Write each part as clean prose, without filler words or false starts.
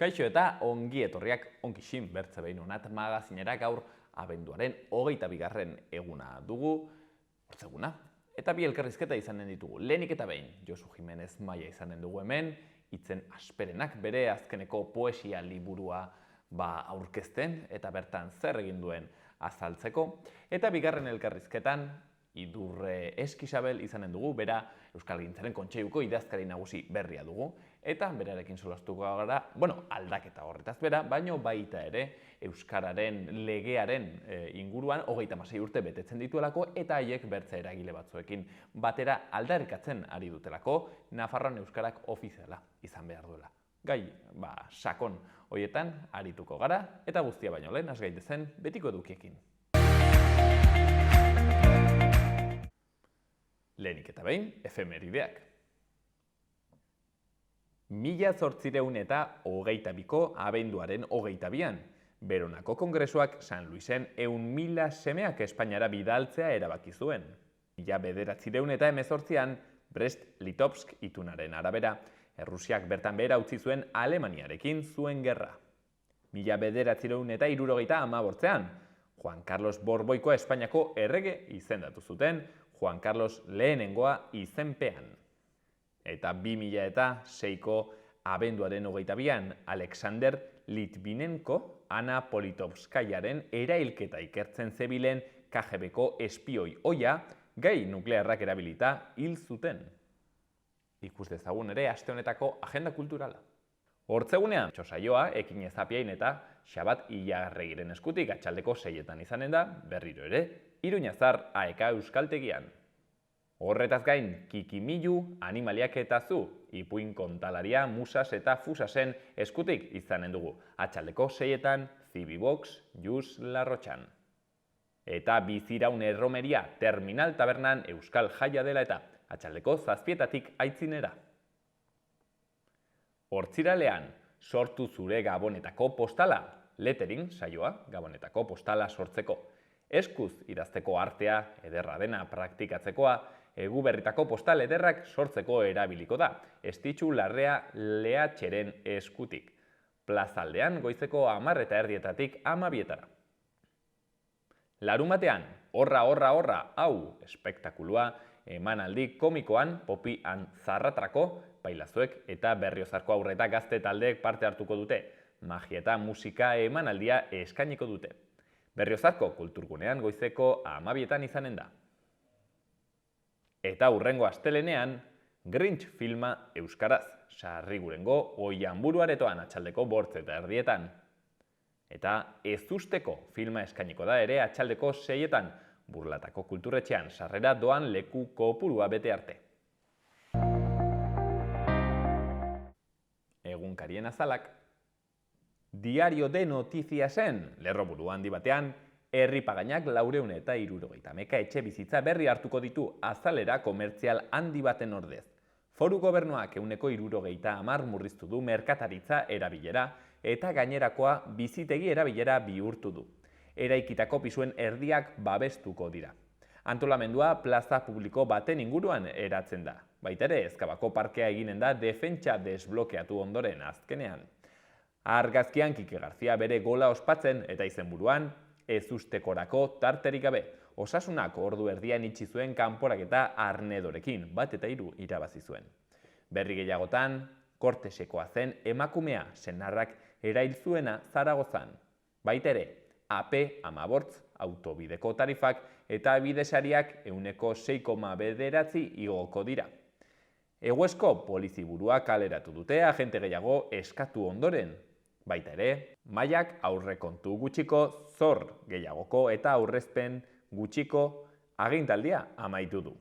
Kaixo eta ongi etorriak onkixin bertze behin honat magazinera gaur abenduaren 22. eguna dugu, hortzeguna. Eta bi elkarrizketa izanen ditugu. Lehenik eta behin, Josu Jimenez Maia izanen dugu hemen, hitzen asperenak bere azkeneko poesia liburua aurkezten eta bertan zer egin duen azaltzeko. Eta bigarren elkarrizketan, Idurre Eskisabel izanen dugu, bera Euskalgintzaren Kontseiluko idazkari nagusi berria dugu, eta berarekin solastuko gara, aldaketa horretaz bera, baino baita ere Euskararen legearen inguruan 36 urte betetzen dituelako eta haiek bertze eragile batzuekin batera aldarrikatzen ari dutelako, Nafarroan Euskarak ofiziala izan behar duela. Gai, sakon hoietan arituko gara, eta guztia baino lehen, has gaitezen betiko edukiekin. Lehenik eta behin, efemerideak. 1822ko abenduaren 22an, Beronako Kongresuak San Luisen 100.000 semeak Espainiara bidaltzea erabaki zuen. 1918an, Brest-Litovsk itunaren arabera, Errusiak bertan behera utzi zuen Alemaniarekin zuen gerra. 1978an, Juan Carlos Borboikoa Espainiako errege izendatu zuten, Juan Carlos lehenengoa izenpean. Eta 2006ko abenduaren 22an, Alexander Litvinenko, Ana Politovskaiaren erailketa ikertzen zebilen KGB-ko espioi ohia, gai nuklearrak erabilita hil zuten. Ikus dezagun ere aste honetako agenda kulturala. Hortzegunean, txosaioa, Ekin Ezapiain eta Xabat Ilarregiren eskutik atxaldeko 6etan izanen da, berriro ere, Iruñazar AEK Euskaltegian. Horretaz gain, Kikimilu, Animaliak eta Zu, Ipuin kontalaria, Musas eta Fusasen eskutik izanen dugu, atxaldeko 6etan, Zibibox, Jus Larrotxan. Eta Biziraun Erromeria, Terminal Tabernan Euskal Jaia dela eta atxaldeko 7etatik aitzinera. Hortziralean, sortu zure Gabonetako postala, lettering saioa, Gabonetako postala sortzeko. Eskuz idazteko artea, ederra dena praktikatzekoa, Eguberritako postal ederrak sortzeko erabiliko da, Estitxu Larrea Lehatxeren eskutik. Plazaldean goizeko 10:30 12:00. Larunbatean, horra, hau, espektakulua, emanaldi komikoan, Popi Zarratrako, Pailazuek eta Berriozarko Haur eta Gazte taldeek parte hartuko dute. Magia eta musika emanaldia eskainiko dute. Berriozarko kulturgunean goizeko 12:00 izanen da. Eta hurrengo astelenean, Grinch filma euskaraz, Sarrigurengo Oihanburu Aretoan atxaldeko 8:30. Eta Ezusteko filma eskainiko da ere atxaldeko 6etan, Burlatako kulturretxean sarrera doan leku kopurua bete arte. Egunkarien azalak. Diario de Notiziasen, lerroburu handi batean, Herripagainak 470 etxe bizitza berri hartuko ditu azalera komertzial handi baten ordez. Foru gobernuak 170 murriztu du merkataritza erabilera eta gainerakoa bizitegi erabilera bihurtu du. Eraikitako pisuen erdiak babestuko dira. Antolamendua plaza publiko baten inguruan eratzen da. Baita ere, Ezkabako parkea eginen da defentsa desblokeatu ondoren azkenean. Argazkian Kike Garzia bere gola ospatzen eta izenburuan, Ezustekorako tarterik gabe. Osasunak ordu erdian itxi zuen kanporaketa Arnedorekin, 1-3 irabazi zuen. Berri gehiagotan, Kortesekoa zen emakumea senarrak erail zuena Zaragozan. Baita ere, AP-18 autobideko tarifak eta bidesariak 6,9 igoko dira. Eguesko poliziburua kaleratu dute agente gehiago eskatu ondoren. Baita ere, Maiak aurrekontu gutxiko zor gehiagoko eta aurrezpen gutxiko agintaldia amaitu du.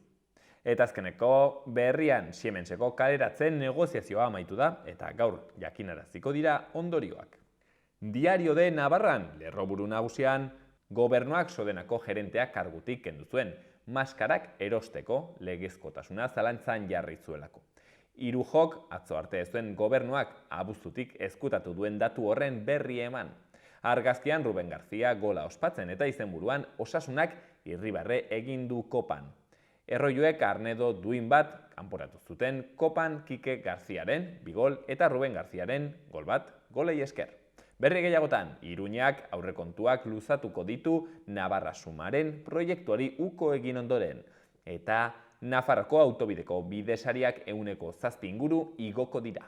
Eta azkeneko berrian Siemenseko kaleratzen negoziazioa amaitu da eta gaur jakinaraziko dira ondorioak. Diario de Navarran, lerroburu nagusian, gobernuak Sodenako gerenteak kargutik kendu zuen, maskarak erosteko legezkotasuna zalantzan jarri zuelako. Irujok atzo arte zuen gobernuak abuztutik ezkutatu duen datu horren berri eman. Argazkian Ruben Garzia gola ospatzen eta izenburuan Osasunak irribarre egin du kopan. Erroiuek Arnedo duin bat kanporatu zuten kopan Kike Garziaren 2 gol eta Ruben Garziaren gol bat golei esker. Berri gehiagotan, Iruñak aurrekontuak luzatuko ditu Navarra Sumaren proiektuari uko egin ondoren, eta Nafarroko autobideko bidesariak 7% inguru igoko dira.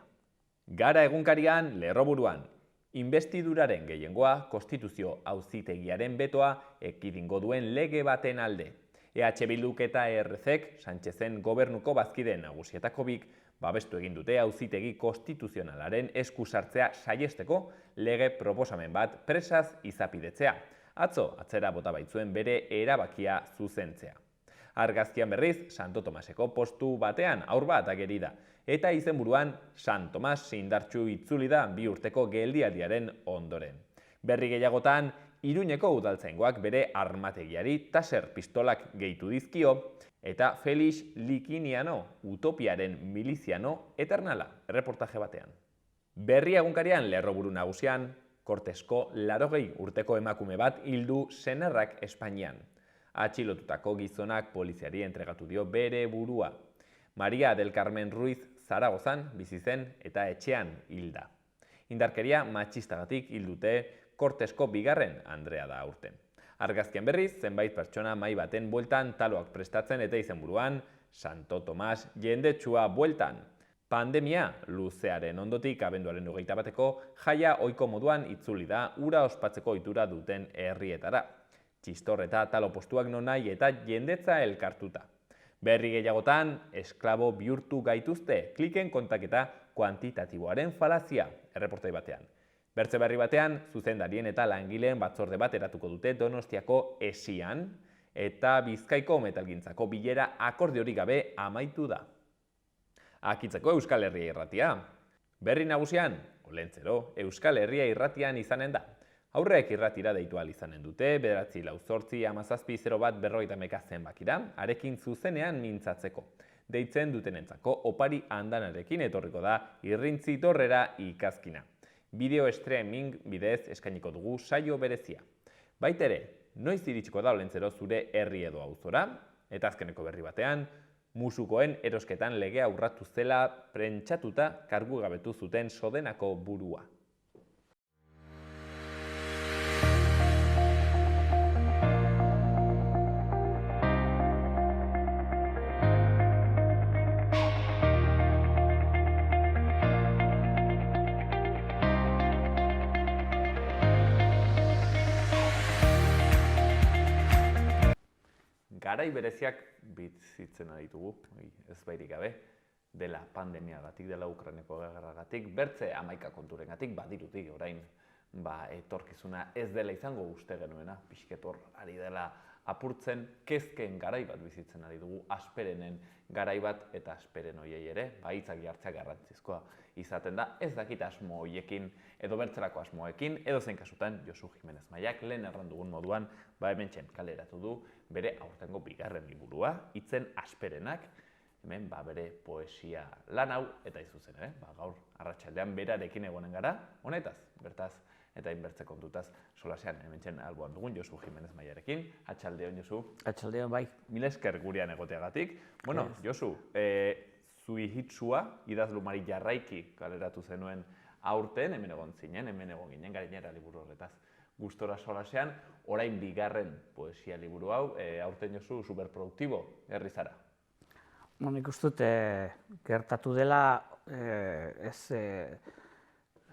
Gara egunkarian lerroburuan, investiduraren gehiengoa konstituzio auzitegiaren betoa ekidingo duen lege baten alde. EH Bilduk eta ERCek Sánchezen gobernuko bazkide nagusietako bik babestu egin dute auzitegi konstituzionalaren esku sartzea saiesteko lege proposamen bat presaz izapidetzea. Atzo atzera bota baitzuen bere erabakia zuzentzea. Argazkian berriz, Santo Tomaseko postu batean aur bat ageri da, eta izenburuan San Tomas indartsu itzuli da 2 urteko geldialdiaren ondoren. Berri gehiagotan, Iruñeko udaltzaingoak bere armategiari taser pistolak gehitu dizkio, eta Felix Likiniano, utopiaren miliziano eternala, erreportaje batean. Berri egunkarian lerroburu nagusian, Kortesko 80 urteko emakume bat hildu senarrak Espainian. Atxilotutako gizonak poliziari entregatu dio bere burua. Maria del Carmen Ruiz Zaragozan bizi zen eta etxean hilda. Indarkeria matxistagatik hildute Kortesko 2. Andrea da aurten. Argazkian berriz, zenbait pertsona mahai baten bueltan taloak prestatzen eta izenburuan Santo Tomas jendetsua bueltan. Pandemia luzearen ondotik abenduaren 21 jaia ohiko moduan itzuli da ura ospatzeko ohitura duten herrietara. Txistor eta talo postuak nonahi eta jendetza elkartuta. Berri gehiagotan, esklabo bihurtu gaituzte kliken kontaketa kuantitatiboaren falazia, erreportai batean. Bertze berri batean, zuzendarien eta langileen batzorde bat eratuko dute Donostiako Esian, eta Bizkaiko metalgintzako bilera akordiorik gabe amaitu da. Akitzeko Euskal Herria Irratia. Berri nagusian, Olentzero, Euskal Herria Irratian izanen da. Aurrek irratira deitu ahal izanen dute, 948-1701-50 zenbakira, arekin zuzenean mintzatzeko. Deitzen dutenentzako opari andanarekin etorriko da irrintzi torrera ikazkina. Bideo streaming bidez eskainiko dugu saio berezia. Baitere, noiz iritsiko da Olentzero zure herri edo auzora? Eta azkeneko berri batean, musukoen erosketan legea urratu zela prentsatuta kargu gabetu zuten Sodenako burua. Garai bereziak bizitzen ditugu, ez bairik gabe, dela pandemiagatik, dela Ukrainako gerragatik, bertze 11 konturengatik, badirutik orain etorkizuna ez dela izango uste genuena, pixketor ari dela apurtzen, kezken garai bat bizitzen ari dugu, asperenen garai bat eta asperen hoiei ere, hitzak jartzea garrantzizkoa izaten da, ez dakit asmo hoiekin edo bertzerako asmoekin, edo zein kasutan Josu Jimenez Maiak lehen errandugun moduan, hementxen kaleratu du bere aurtengo 2. liburua, hitzen asperenak, hemen bere poesia lan hau, eta izuzen ere, gaur arratsaldean berarekin egonen gara, honetaz, bertaz, eta inbertze kontutaz solasean, hementxen alboan dugun Josu Jimenez Maiarekin. Atxaldeon, Josu. Atxaldeon, bai. Mil esker gurean egoteagatik. Bueno, Josu, zui hitzua, idazlu Mari Jarraiki kaleratu zenuen aurten, hemen egon zinen, hemen egon ginen, gainera liburu horretaz gustora solasean, orain 2. poesia liburu hau, aurten Josu superproduktibo, herri zara. Nik uste dut, gertatu dela ez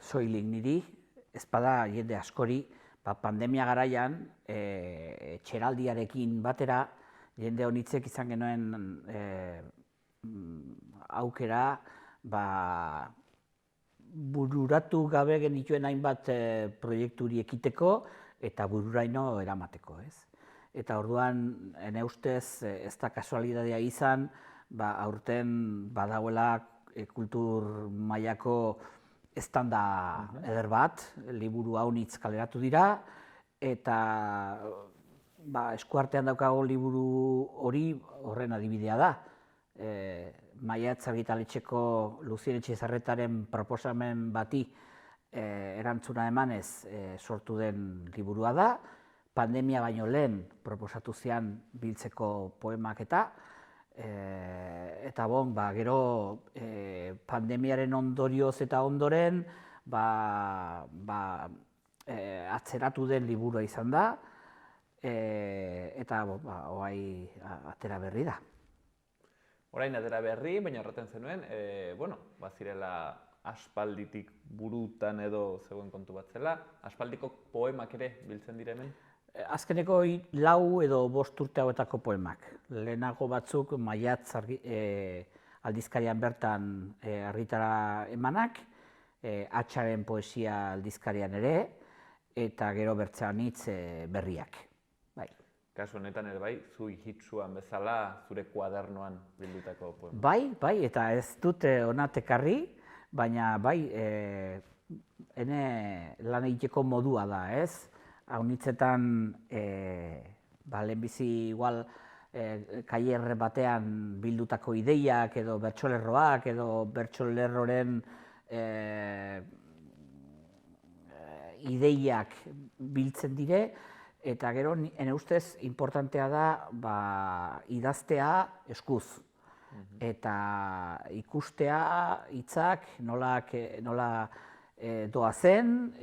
soilik niri, ez bada jende askori, pandemia garaian, etxeraldiarekin batera, jende honitzek izan genuen aukera, bururatu gabe genituen hainbat proiekturi ekiteko eta bururaino eramateko, ez? Eta orduan, ene ustez, ez da kasualidadea izan, aurten badagoela kultur mailako estanda eder bat, liburu haunitz kaleratu dira, eta eskuartean daukago liburu hori horren adibidea da. Maiatz argitaletxeko Luzien Etxezarretaren proposamen bati erantzuna emanez sortu den liburua da, pandemia baino lehen proposatu zian biltzeko poemak eta gero pandemiaren ondorioz eta ondoren atzeratu den liburua izan da, eta oai atera berri da. Orain atera berri, baina horreten zenuen, bazirela aspalditik burutan edo zegoen kontu bat zela, aspaldiko poemak ere biltzen dira hemen? Azkeneko 4 edo 5 urte hauetako poemak. Lehenago batzuk Maiatz aldizkarian bertan argitara emanak, Hatxaren poesia aldizkarian ere, eta gero bertzean hitz berriak. Kasu honetan ere bai, zu hitsuan bezala zure kuadernoan bildutako poema. Bai, eta ez dute hona ekarri, baina bai, ene lan egiteko modua da, ez? Haunitzetan, lehenbizi igual kaier batean bildutako ideiak edo bertsolerroak edo bertsolerroren ideiak biltzen dire, eta gero, ene ustez, importantea da idaztea eskuz. Eta ikustea hitzak nola doazen,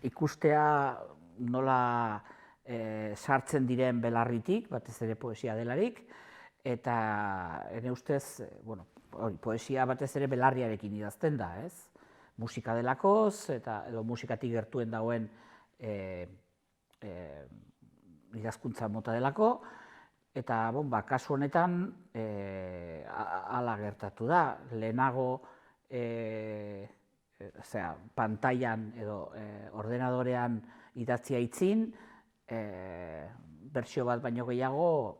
ikustea nola sartzen diren belarritik, batez ere poesia delarik, eta ene ustez, poesia batez ere belarriarekin idazten da, ez? Musika delakoz, edo musikatik gertuen dagoen idazkuntza mota delako, eta kasu honetan hala gertatu da. Lehenago pantailan edo ordenadorean idatzia itzin, bertsio bat baino gehiago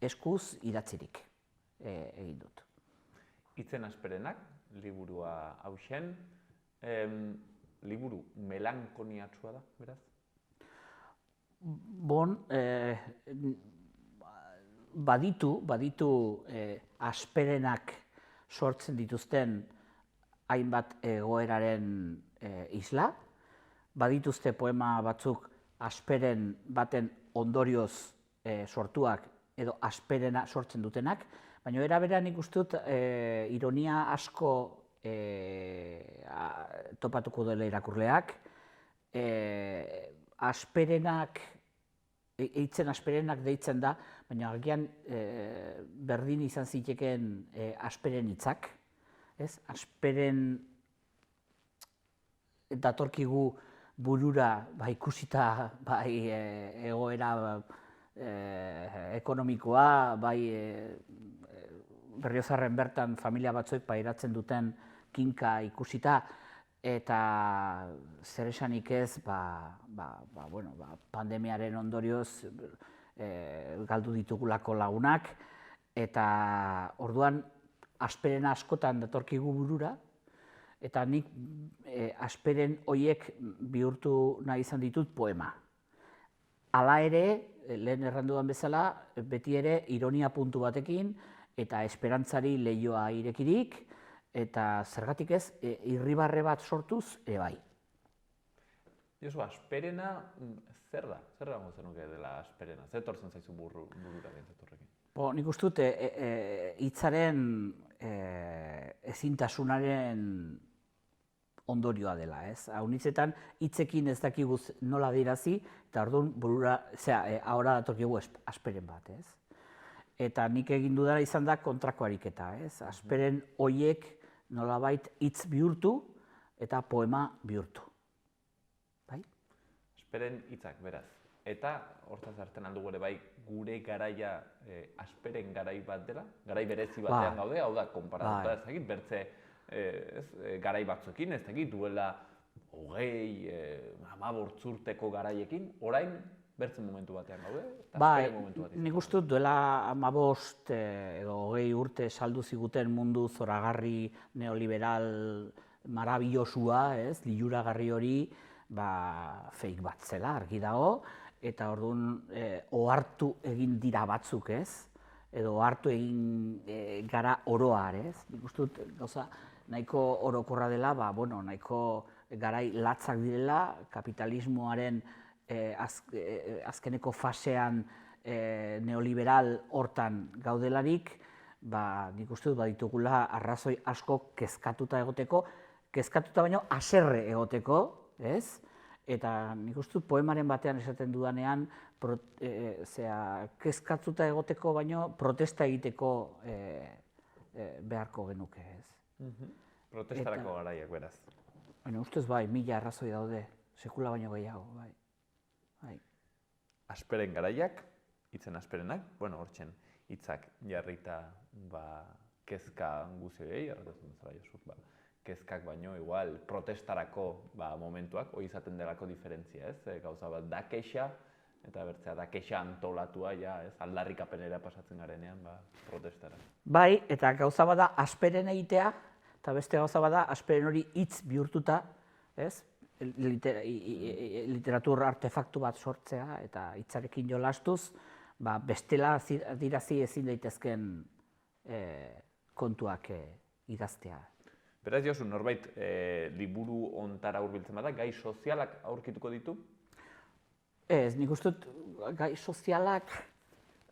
eskuz idatzirik egin dut. Hitzen asperenak, liburua hauxen, liburu melankoniatsua da, beraz? Baditu asperenak sortzen dituzten hainbat egoeraren isla, badituzte poema batzuk asperen baten ondorioz sortuak edo asperena sortzen dutenak, baina era berean ikusten dut ironia asko topatuko dela irakurleak, hitzen asperenak deitzen da, baina agian berdin izan zitekeen asperen hitzak, asperen datorkigu burura ikusita egoera ekonomikoa, Berriozarren bertan familia batzuek pairatzen duten kinka ikusita, eta zer esanik ez, pandemiaren ondorioz galdu ditugulako lagunak, eta orduan asperena askotan datorkigu burura, eta nik asperen horiek bihurtu nahi izan ditut poema. Hala ere, lehen erranduan bezala, beti ere ironia puntu batekin, eta esperantzari leihoa irekirik, eta zergatik ez, irribarre bat sortuz, bai. Josu, asperena zer da? Zer dago zenuke dela asperena? Zer tortzen zaizu burura bintzat horrekin? Nik uste dut, hitzaren ezintasunaren ondorioa dela, ez? Haunitzetan, hitzekin ez dakigu nola adirazi, eta orduan burura, ahora datorkigu asperen bat, ez? Eta nik egin dudara izan da kontrako ariketa, ez? Asperen hoiek nolabait hitz bihurtu eta poema bihurtu. Bai? Asperen hitzak, beraz. Eta hortaz hartzen aldugu ere bai gure garaia asperen garai bat dela, garai berezi batean gaude, hau da, konparatuta ez dakit, bertze garai batzuekin, ez dakit, duela 20-15 urteko garaiekin, orain bertzen momentu batean gaude, eta asperen momentu bat izan. Nik uste dut duela 15 edo 20 urte saldu ziguten mundu zoragarri neoliberal marabillosua, liluragarri hori, fake bat zela, argi dago, eta orduan ohartu egin dira batzuk, edo ohartu egin gara oroar, nik uste dut gauza nahiko orokorra dela, nahiko garai latzak direla, kapitalismoaren azkeneko fasean neoliberal hortan gaudelarik, nik uste dut baditugula arrazoi asko kezkatuta egoteko, kezkatuta baino haserre egoteko, ez? Eta nik uste dut poemaren batean esaten dudanean, kezkatuta egoteko baino protesta egiteko beharko genuke, ez? Protestarako garaiak, beraz. Baina ustez bai, 1000 arrazoi daude, sekula baino gehiago, bai. Asperen garaiak, hitzen asperenak, hortzen hitzak jarrita kezka guziei, erratatzen zara Josu, kezkak baino, igual, protestarako momentuak, hori izaten delako diferentzia, ez? Gauza bat da kexa, eta bertzea da kexa antolatua, aldarrikapenera pasatzen garenean, protestara. Bai, eta gauza bada asperen egitea, eta beste gauza bada asperen hori hitz bihurtuta, ez? Literatur artefaktu bat sortzea, eta hitzarekin jolastuz, bestela adirazi ezin daitezken kontuak idaztea. Beraz, Josu, norbait liburu hontara hurbiltzen bada, gai sozialak aurkituko ditu? Ez, nik uste dut gai sozialak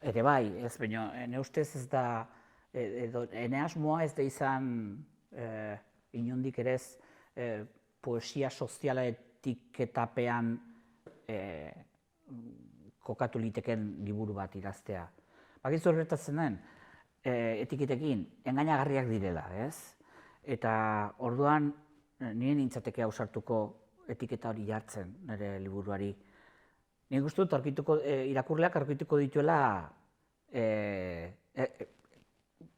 ere bai, ez, baina ene ustez ez da, ene asmoa ez da izan inondik ere ez poesia soziala etiketapean kokatu liteken liburu bat idaztea. Bakizu horretatzen den, etiketekin engainagarriak direla, ez? Eta orduan nire nintzateke ausartuko etiketa hori jartzen nire liburuari. Nik uste dut irakurleak aurkituko dituela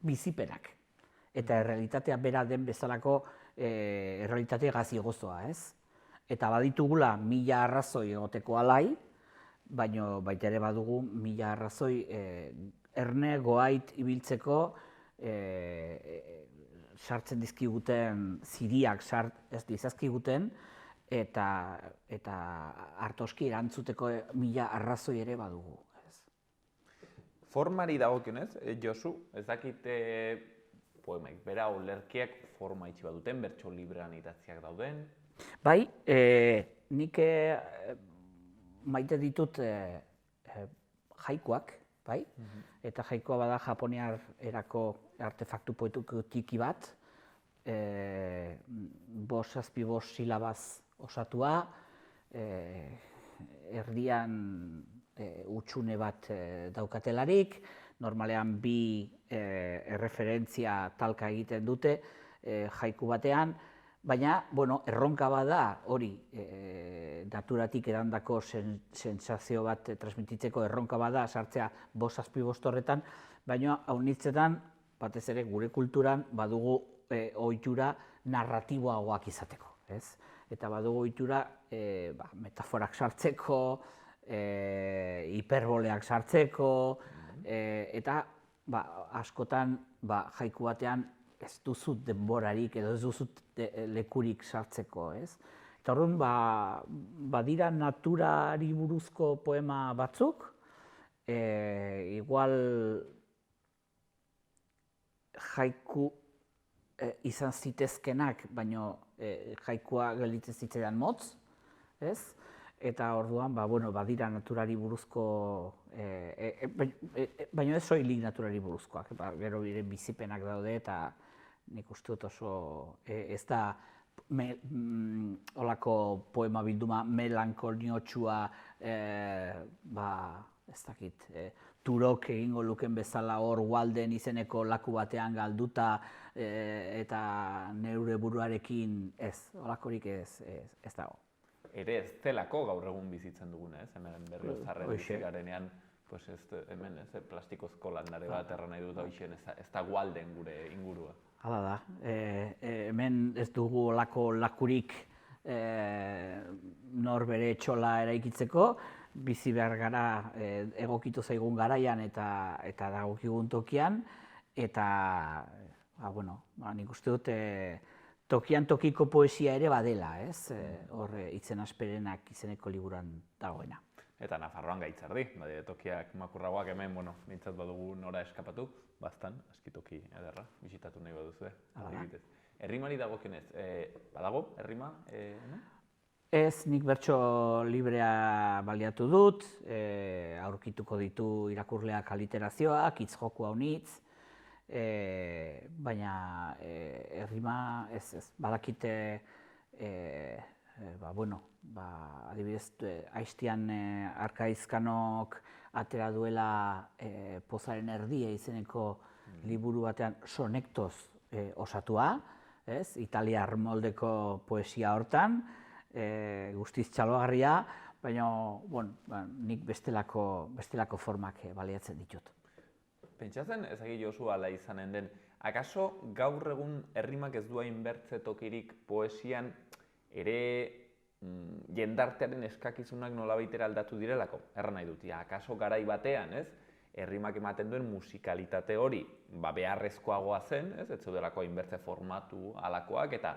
bizipenak. Eta errealitatea bera den bezalako errealitate gazi gozoa, ez? Eta baditugula 1000 arrazoi egoteko alai, baina baita ere badugu 1000 arrazoi erne goait ibiltzeko sartzen dizkiguten ziriak ez dizazkiguten, eta hartoski erantzuteko 1000 arrazoi ere badugu. Formari dagokionez, Josu, ez dakite poemaik, bera olerkiak forma itxi baduten, bertso librean idatziak dauden? Bai, nik maite ditut jaikuak, bai? Eta jaikoa bada japoniar erako artefaktu poetiko txiki bat, 5-7 silabaz osatua, erdian hutsune bat daukatelarik, normalean 2 erreferentzia talka egiten dute jaiku batean, baina, erronka bada hori naturatik edandako sentsazio bat transmititzeko erronka bada sartzea 5-7 horretan, baina haunitzetan, batez ere gure kulturan, badugu ohitura narratiboagoak izateko, ez? Eta badugu ohitura metaforak sartzeko, hiperboleak sartzeko, eta askotan jaiku batean ez duzut denborarik edo ez duzut lekurik sartzeko, ez? Eta orduan, badira naturari buruzko poema batzuk, igual jaiku izan zitezkenak, baina jaikua gelditzen zitzaidan motz, ez? Eta orduan, badira naturari buruzko, baina ez soilik naturari buruzkoak, gero bizipenak daude eta nik uste dut oso ez da olako poema bilduma melankoliotxua, ez dakit, Turok egingo luken bezala hor Walden izeneko laku batean galduta eta neure buruarekin ez, olakorik ez dago. Ere ez zelako gaur egun bizitzen duguna, ez? Hemen Berriozarren bizi garenean, hemen plastikozko landare bat erran nahi dut hoxen, ez da Walden gure ingurua. Hala da, hemen ez dugu olako lakurik norbere txola eraikitzeko, bizi behar gara egokitu zaigun garaian eta dagokigun tokian, eta nik uste dut tokian tokiko poesia ere badela, ez? Hor hitzen asperenak izeneko liburuan dagoena. Eta Nafarroan gaitzardi, tokiak makurragoak hemen, mintzat badugu nora eskapatu, bastan, aski toki ederra, bisitatu nahi baduzue. Errimari dagokionez, badago, errima? Ez, nik bertso librea baliatu dut, aurkituko ditu irakurleak aliterazioak, hitz joku haunitz, baina errima ez, badakite, adibidez, Aistian Arkaizkanok atera duela Pozaren erdia izeneko liburu batean sonektoz osatua, italiar moldeko poesia hortan, guztiz txalogarria, baina nik bestelako formak baliatzen ditut. Pentsatzen, ezagik Josu ala izanen den, akaso gaur egun errimak ez du hainbertze tokirik poesian ere jendartearen eskakizunak nolabaitera aldatu direlako? Erran nahi dut, akaso garai batean, errimak ematen duen musikalitate hori beharrezkoagoa zen, ez zeudelako hainbertze formatu alakoak, eta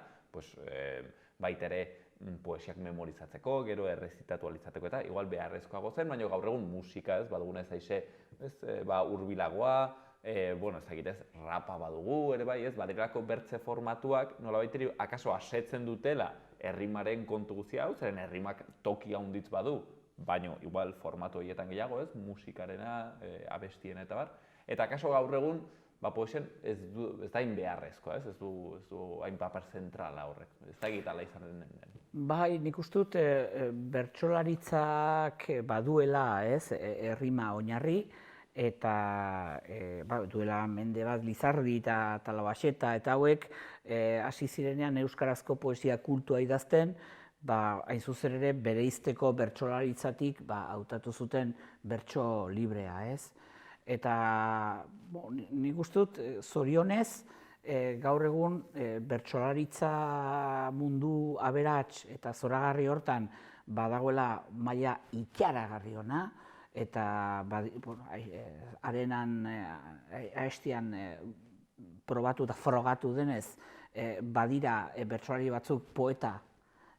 baita ere poesiak memorizatzeko, gero errezitatu alitzateko, eta igual beharrezkoago zen, baina gaur egun musika, baduguna ez aize hurbilagoa, ezagitez, rapa badugu, ere bai, badirelako bertze formatuak nolabaiteri akaso asetzen dutela errimaren kontu guztia hau, zeren errimak toki handitz badu, baina igual formatu horietan gehiago, musikarena, abestiena eta bar. Eta akaso gaur egun, poesian ez da hain beharrezkoa, ez du hain papar zentrala horrek, ez da egitala izan den. Bai, nik uste dut bertsolaritzak baduela, errima oinarri, eta duela mende bat Lizardi eta Labaseta eta hauek hasi zirenean euskarazko poesia kultua idazten, hain zuzen ere bereizteko bertsolaritzatik hautatu zuten bertso librea, ez? Eta nik uste dut, zorionez, gaur egun bertsolaritza mundu aberats eta zoragarri hortan badagoela maila ikaragarri ona, eta Aistian probatu eta frogatu denez, badira bertsolari batzuk poeta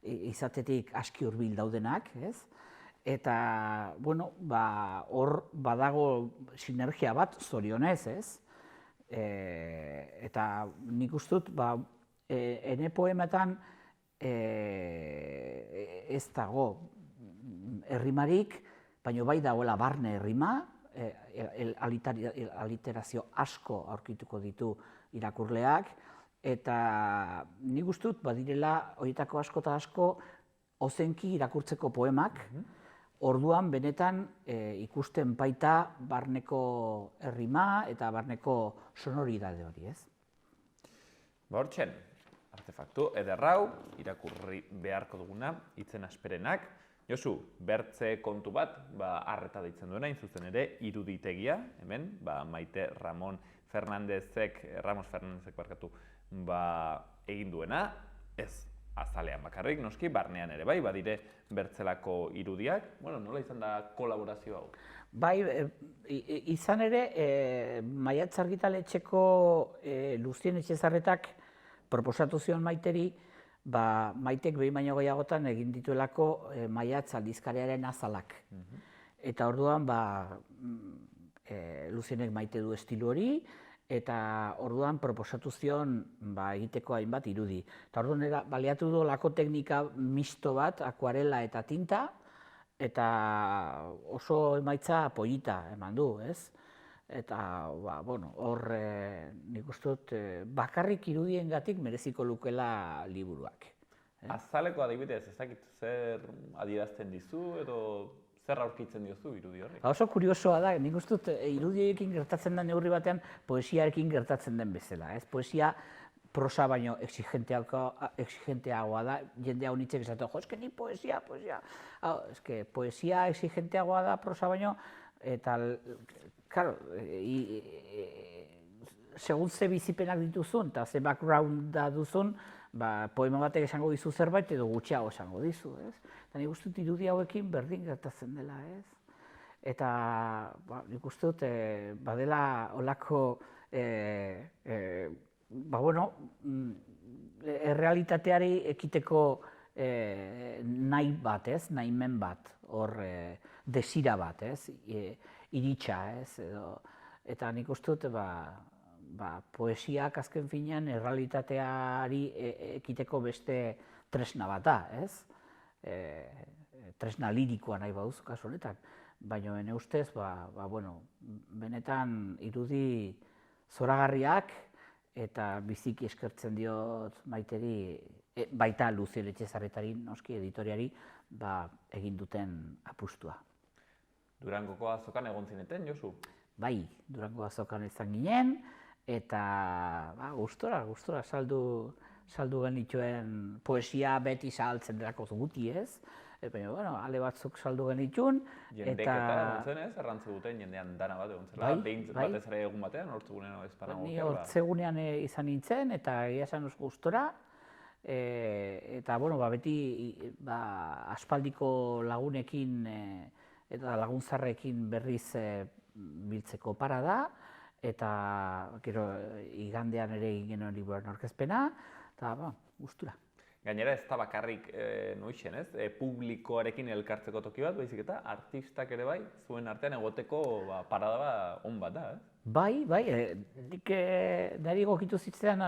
izatetik aski hurbil daudenak, ez? Eta, hor badago sinergia bat zorionez, ez? Eta nik uste dut, ene poemetan ez dago errimarik, baina bai dagoela barne errima, aliterazio asko aurkituko ditu irakurleak, eta nik uste dut badirela horietako asko eta asko ozenki irakurtzeko poemak, orduan benetan ikusten baita barneko errima eta barneko sonoridade hori, ez? Hortxen, artefaktu ederrau, irakurri beharko duguna, hitzen asperenak. Josu, bertze kontu bat, arreta deitzen duena, zuzen ere, iruditegia, hemen, Maite Ramos Fernandezek egin duena, ez azalean bakarrik, noski, barnean ere bai, badire bertzelako irudiak. Nola izan da kolaborazio hau? Bai, izan ere, Maiatz argitaletxeko Luzien Etxezarretak proposatu zion Maiteri, Maitek behin baino gehiagotan egin dituelako Maiatz aldizkariaren azalak. Eta orduan, Luzienek maite du estilu hori, eta orduan proposatu zion egiteko hainbat irudi. Eta orduan baliatu du lako teknika misto bat, akuarela eta tinta, eta oso emaitza polita eman du, ez? Eta, hor nik uste dut bakarrik irudiengatik mereziko lukela liburuak. Azaleko adibidez, ez dakit zer adierazten dizu edo zer aurkitzen diozu irudi horrek? Oso kuriosoa da, nik uste dut irudiekin gertatzen da neurri batean poesiarekin gertatzen den bezala. Poesia prosa baino exigenteagoa da, jende hau nitzek esatu, eske ni poesia. Poesia exigenteagoa da prosa baino, eta, claro, segun ze bizipenak dituzun, eta ze backgrounda duzun, poema batek esango dizu zerbait edo gutxiago esango dizu, ez? Eta nik uste dut irudi hauekin berdin gertatzen dela, ez? Eta nik uste dut badela olako, errealitateari ekiteko nahi bat, ez? Nahimen bat, hor desira bat, ez? Iritsa, ez? Eta nik uste dut, poesiak azken finean errealitateari ekiteko beste tresna bat da, ez? Tresna lirikoa nahi baduzu kasu honetan, baina ene ustez, benetan irudi zoragarriak, eta biziki eskertzen diot Maiteri, baita Luziel Etxezarretari, noski editoriari, egin duten apustua. Durangoko azokan egon zineten, Josu? Bai, Durango azokan izan ginen, eta gustora saldu genituen poesia beti saltzen delako guti ez, baina, ale batzuk saldu genituen. Jendeketa egon zen ez, errantze duten jendean dana bat egon zela, batez ere egun batean, hortzegunean ezparan Ni hortzegunean izan nintzen, eta egia esan gustora, eta beti aspaldiko lagunekin eta laguntzarrekin berriz biltzeko para da, eta igandean ere egin genuen liburuaren aurkezpena, eta gustura. Gainera ez da bakarrik noixen, ez? Publikoarekin elkartzeko toki bat, baizik eta artistak ere bai, zuen artean egoteko parada on bat da, ez? Bai, niri gokitu zitzaidan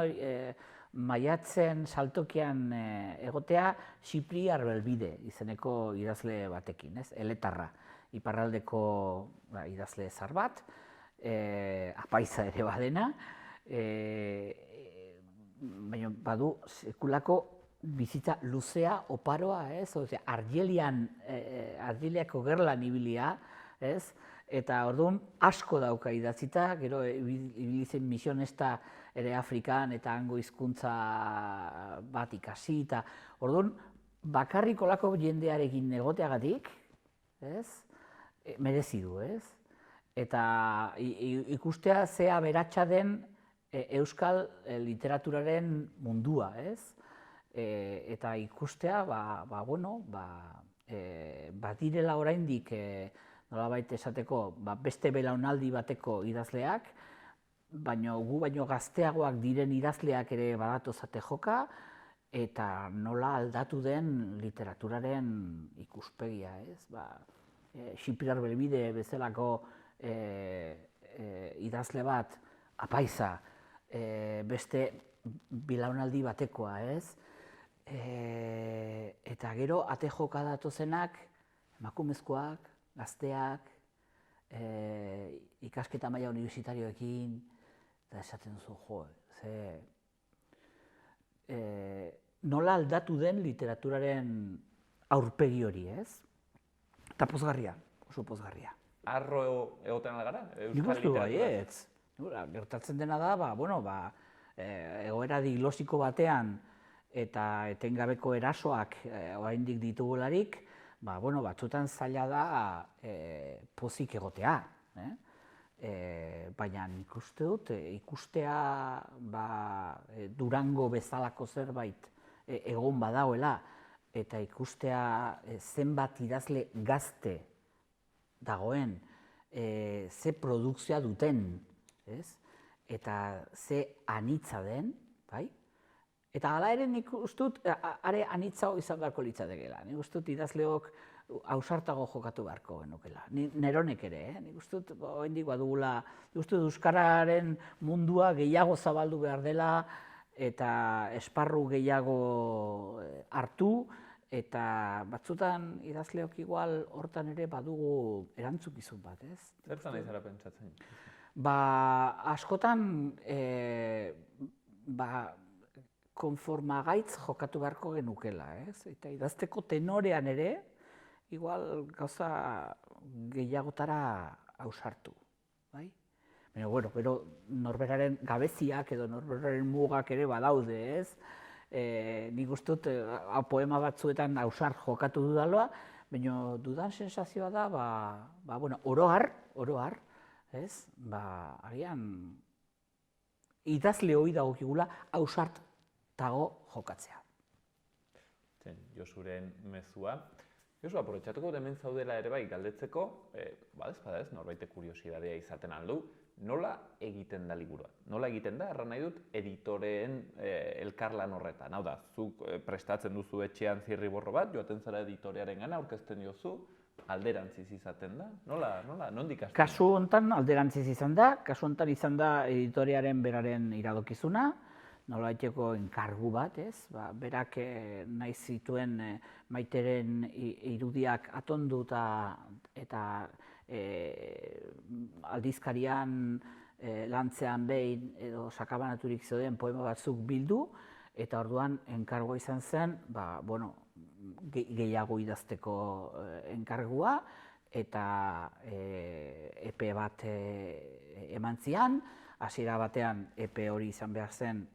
Maiatzen saltokian egotea Xipri Arbelbide izeneko idazle batekin, ez? Eletarra, iparraldeko idazle zahar bat, apaiza ere badena, baina badu sekulako bizitza luzea, oparoa, ez? Argeliako gerlan ibilia, ez? Eta orduan asko dauka idatzita, gero ibili zen misionesta ere Afrikan eta hango hizkuntza bat ikasi, eta orduan bakarrik olako jendearekin egoteagatik, ez? Merezi du, ez? Eta ikustea ze aberatsa den euskal literaturaren mundua, ez? Eta ikustea, badirela oraindik nolabait esateko beste belaunaldi bateko idazleak, baina gu baino gazteagoak diren idazleak ere badatoz joka, eta nola aldatu den literaturaren ikuspegia, ez? Xipri Arbelbide bezalako idazle bat, apaiza, beste belaunaldi batekoa, ez? Eta gero ate joka datozenak, emakumezkoak, gazteak, ikasketa maila universitarioekin, eta esaten duzu, nola aldatu den literaturaren aurpegi hori, ez? Eta pozgarria, oso pozgarria. Arro egoten algara? Nik uste baietz. Gertatzen dena da, egoera diglosiko batean eta etengabeko erasoak oraindik ditugularik, batzutan zaila da pozik egotea. Baina nik uste dut, ikustea Durango bezalako zerbait egon badagoela, eta ikustea zenbat idazle gazte dagoen, ze produkzioa duten, eta ze anitza den, bai? Eta hala ere nik uste dut, are anitzago izan beharko litzatekeela. Nik uste dut idazleok ausartago jokatu beharko genukela. Neronek ere, nik uste dut, oraindik badugula, nik uste dut euskararen mundua gehiago zabaldu behar dela, eta esparru gehiago hartu, eta batzutan idazleok igual hortan ere badugu erantzukizun bat, ez? Zertan izara pentsatzen? Askotan, konformagaitz jokatu beharko genukela, ez? Eta idazteko tenorean ere, igual gauza gehiagotara ausartu, bai? Baina, gero norberaren gabeziak edo norberaren mugak ere badaude, ez? Nik uste dut poema batzuetan ausart jokatu dudaloa, baina dudan sensazioa da, oro har, ez? Agian idazle hori dagokigula ausartago jokatzea. Josuren mezua. Josu, aprobetxatuko hemen zaudela ere bai galdetzeko, badezpada ez, norbaitek kuriosidadea izaten aldu, nola egiten da liburua? Nola egiten da, erran nahi dut, editoreen elkarlan horretan. Hau da, zuk prestatzen duzu etxean zirriborro bat, joaten zara editorearen gana, aurkezten diozu, alderantziz izaten da? Nola, nondik hasten? Kasu honetan alderantziz izan da, kasu honetan izan da editorearen beraren iradokizuna, nolabaiteko enkargu bat, ez? Berak nahi zituen Maiteren irudiak atondu eta aldizkarian lantzean behin edo sakabanaturik zeuden poema batzuk bildu, eta orduan enkargoa izan zen, gehiago idazteko enkargua, eta epe bat eman zian, hasiera batean epe hori izan behar zen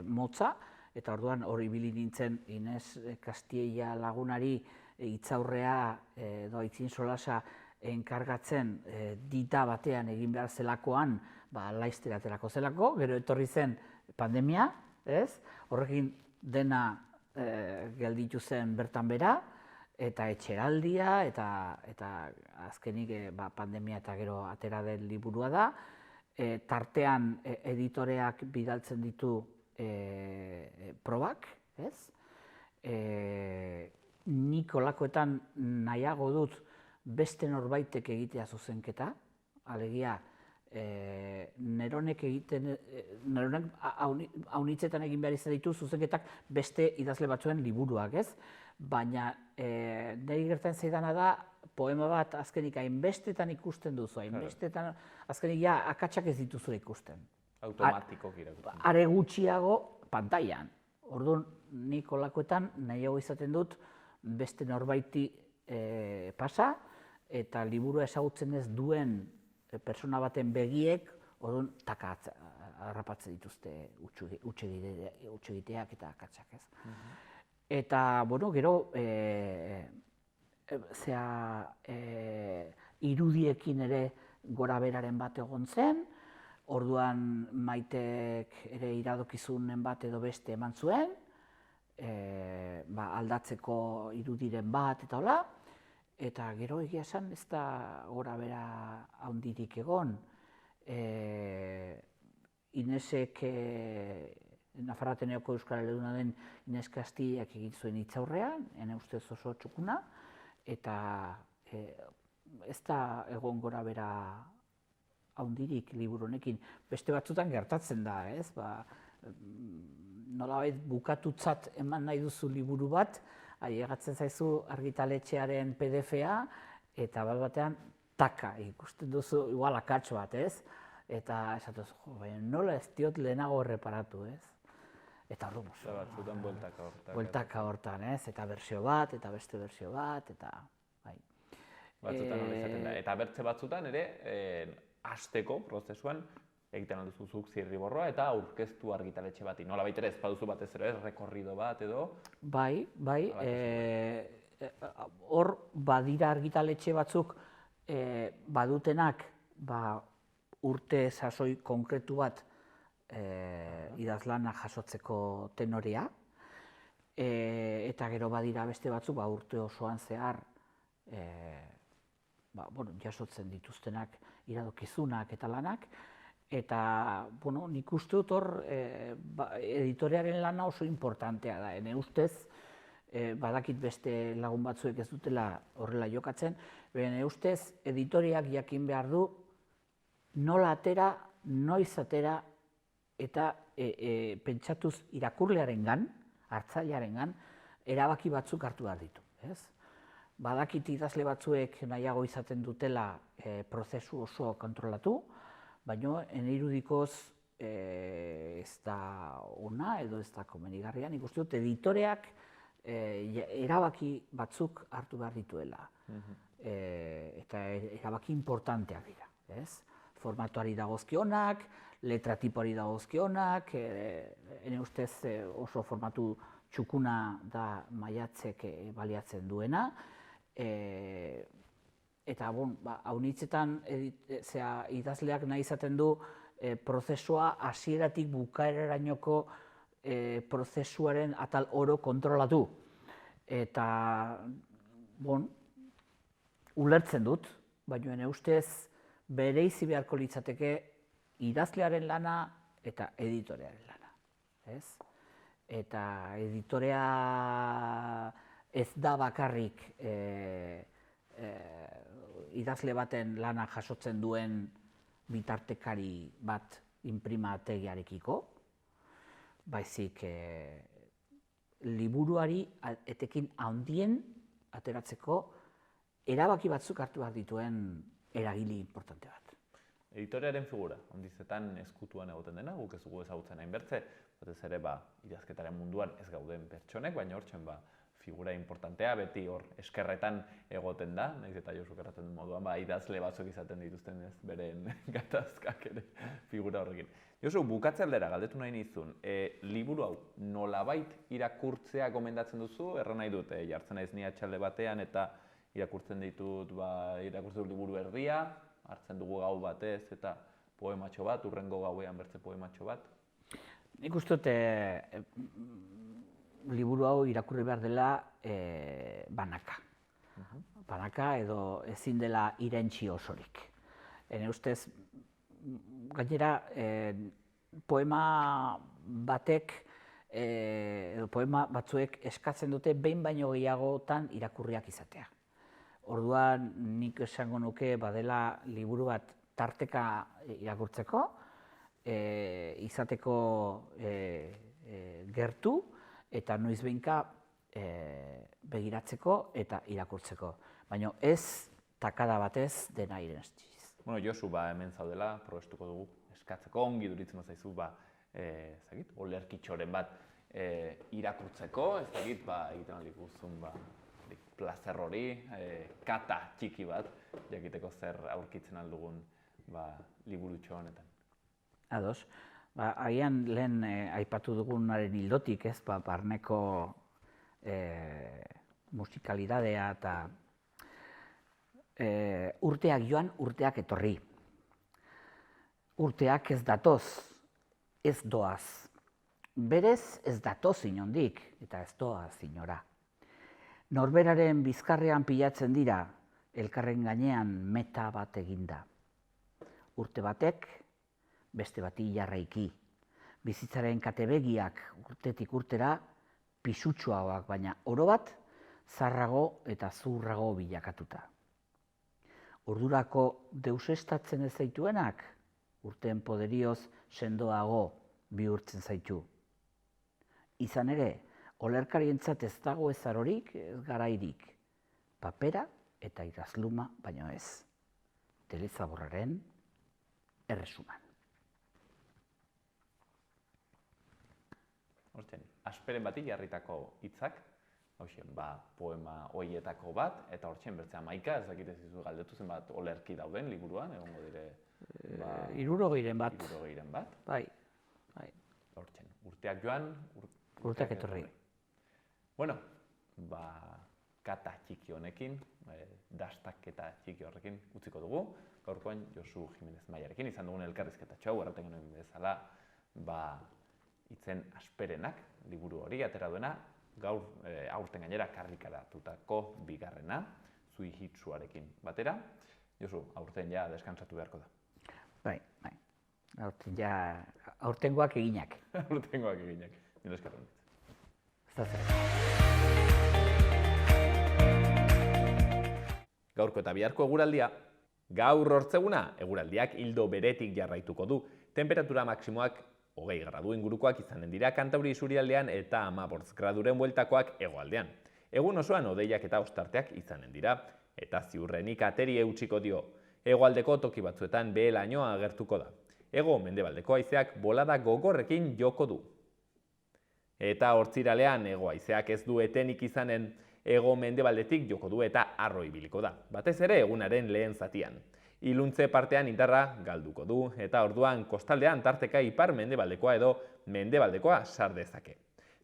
motza, eta orduan hori ibili nintzen Ines Castilla lagunari hitzaurrea edo aitzin solasa enkargatzen dita batean egin behar zelakoan laiztera aterako zelako, gero etorri zen pandemia, horrekin dena gelditu zen bertan bera, eta etxeraldia, eta azkenik pandemia eta gero atera den liburua da. Tartean editoreak bidaltzen ditu probak, nik olakoetan nahiago dut beste norbaitek egitea zuzenketa, alegia neronek haunitzetan egin behar izan ditu zuzenketak beste idazle batzuen liburuak, baina niri gertatzen zaidana da poema bat azkenik hainbestetan ikusten duzu, hainbestetan azkenik akatsak ez dituzula ikusten. Automatikoki irakurtzen. Are gutxiago pantailan. Orduan nik olakoetan nahiago izaten dut beste norbaiti pasa, eta liburua ezagutzen ez duen pertsona baten begiek, orduan taka harrapatzen dituzte hutsegiteak eta akatsak, Eta, gero, irudiekin ere gora beraren bat egon zen, orduan Maitek ere iradokizunen bat edo beste eman zuen, aldatzeko irudiren bat eta hola, eta gero egia esan ez da gora bera handirik egon. Inesek Nafarroateneoko Euskal Eleduna den Ines Castillak egin zuen hitzaurrean, ene ustez oso txukuna, eta ez da egon gora bera handirik liburu honekin. Beste batzutan gertatzen da, nolabait bukatutzat eman nahi duzu liburu bat, ailegatzen zaizu argitaletxearen PDF-a, eta batean taka ikusten duzu, igual akats bat, eta esatuz, nola ez diot lehenago erreparatu, Eta hor batzutan bueltaka hortan. Bueltaka hortan, eta bersio bat, eta beste bersio bat, eta bai. Batzutan hori izaten da. Eta bertze batzutan ere, hasteko prozesuan, egiten alduzu zuk zirriborroa eta aurkeztu argitaletxe bati. Nola baitere ez baduzu batez ere, rekorrido bat edo? Bai. Hor badira argitaletxe batzuk badutenak urte sasoi konkretu bat idazlana jasotzeko tenorea, eta gero badira beste batzuk urte osoan zehar jasotzen dituztenak iradokizunak eta lanak, eta nik uste dut hor editorearen lana oso importantea da. Ene ustez, badakit beste lagun batzuek ez dutela horrela jokatzen, ene ustez editoreak jakin behar du nola atera, noiz atera, eta pentsatuz irakurlearengan, hartzailearengan, erabaki batzuk hartu behar ditu. Badakit idazle batzuek nahiago izaten dutela prozesu oso kontrolatu, baina ene irudikoz ez da ona edo ez da komenigarria. Nik uste dut editoreak erabaki batzuk hartu behar dituela. Eta erabaki importanteak dira. Formatuari dagozkionak, letratipoari dagozkionak, ene ustez oso formatu txukuna da Maiatzek baliatzen duena. Eta haunitzetan idazleak nahi izaten du prozesua hasieratik bukaerarainoko prozesuaren atal oro kontrolatu. Eta ulertzen dut, baina ene ustez bereizi beharko litzateke idazlearen lana eta editorearen lana. Eta editorea ez da bakarrik idazle baten lana jasotzen duen bitartekari bat inprimategiarekiko, baizik liburuari etekin handien ateratzeko erabaki batzuk hartu behar dituen eragile importante bat. editorearen figura, ondizetan eskutuan egoten dena, guk ez dugu ezagutzen hain bertze, batez ere idazketaren munduan ez gauden pertsonek, baina hortzen figura importantea, beti hor eskerretan egoten da, nahiz eta Josuk erraten duen moduan, idazle batzuk izaten dituzten ez, beren gatazkak ere figura horrekin. Josu, bukatze aldera galdetu nahi nizun, liburu hau nolabait irakurtzea gomendatzen duzu, erran nahi dut, jartzen naiz ni atxalde batean eta irakurtzen ditut, irakurtzen dut liburu erdia, hartzen dugu gau batez eta poematxo bat, urrengo gauean bertze poematxo bat. Nik uste dut liburu hau irakurri behar dela banaka. Banaka edo ezin dela irentsi osorik. Ene ustez, gainera, poema batek edo poema batzuek eskatzen dute behin baino gehiagotan irakurriak izatea. Orduan nik esango nuke badela liburu bat tarteka irakurtzeko, izateko gertu eta noizbehinka begiratzeko eta irakurtzeko. Baina ez takada batez dena irenstiz. Bueno, Josu, hemen zaudela, probestuko dugu eskatzeko, ongi duritzen zaizu, olerkitxoren bat irakurtzeko, ez dakit, egiten aldik guztun, plazer hori, kata txiki bat, jakiteko zer aurkitzen aldugun liburutxo honetan. Ados, agian lehen aipatu dugunaren hildotik, ez, barneko musikalidadea eta urteak joan, urteak etorri. Urteak ez datoz, ez doaz. Berez ez datoz inondik, eta ez doaz inora. Norberaren bizkarrean pilatzen dira, elkarren gainean meta bat eginda. Urte batek, beste bati jarraiki. Bizitzaren katebegiak urtetik urtera pisutsuagoak, baina oro bat zarrago eta zurrago bilakatuta. Ordurako deusestatzen ez zaituenak, urteen poderioz sendoago bihurtzen zaitu. Izan ere, olerkarientzat ez dago ez arorik, ez garairik. Papera eta idazluma baino ez. Telezaborraren erresuman. Hortzen, asperen bati jarritako hitzak, hauxen, poema hoietako bat, eta hortzen bertzea maika, ez dakit ez dizu galdetu zen bat olerki dauden liburuan, egongo dire... 60 bat. 60 bat. Bai. Hortzen, urteak joan, urteak etorri. Bueno, kata txiki honekin, dastaketa txiki horrekin utziko dugu. Gaurkoan Josu Jimenez Maiarekin izan dugun elkarrizketa txau, erraten genuen bezala, hitzen asperenak, liburu hori atera duena, gaur aurten gainera karrikaratutako bigarrena, Zui Hitsuarekin batera. Josu, aurten ja descansatu beharko da. Bai. Aurtengoak eginak. Aurtengoak eginak. Mila esker honet. Gaurko eta biharko eguraldia. Gaur hortzeguna, eguraldiak ildo beretik jarraituko du. Temperatura maksimoak 20 gradu ingurukoak izanen dira Kantauri isurialdean eta 15 graduren bueltakoak hegoaldean. Egun osoan hodeiak eta ostarteak izanen dira, eta ziurrenik ateri eutsiko dio. Hegoaldeko toki batzuetan behe-lainoa agertuko da. Hego mendebaldeko haizeak bolada gogorrekin joko du. Eta hortziralean hego haizeak ez du etenik izanen, hego mendebaldetik joko du eta harro ibiliko da. Batez ere egunaren lehen zatian. Iluntze partean indarra galduko du eta orduan kostaldean tarteka ipar mendebaldekoa edo mendebaldekoa sar dezake.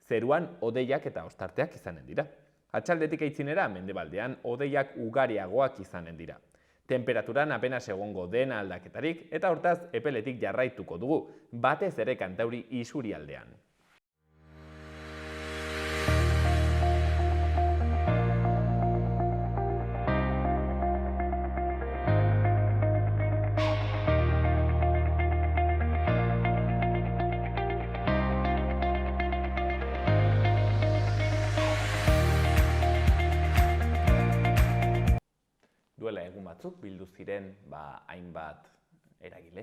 Zeruan hodeiak eta ostarteak izanen dira. Atxaldetik aitzinera mendebaldean hodeiak ugariagoak izanen dira. Temperaturan apenas egongo dena aldaketarik eta hortaz epeletik jarraituko dugu, batez ere Kantauri isurialdean. Duela egun batzuk bildu ziren hainbat eragile,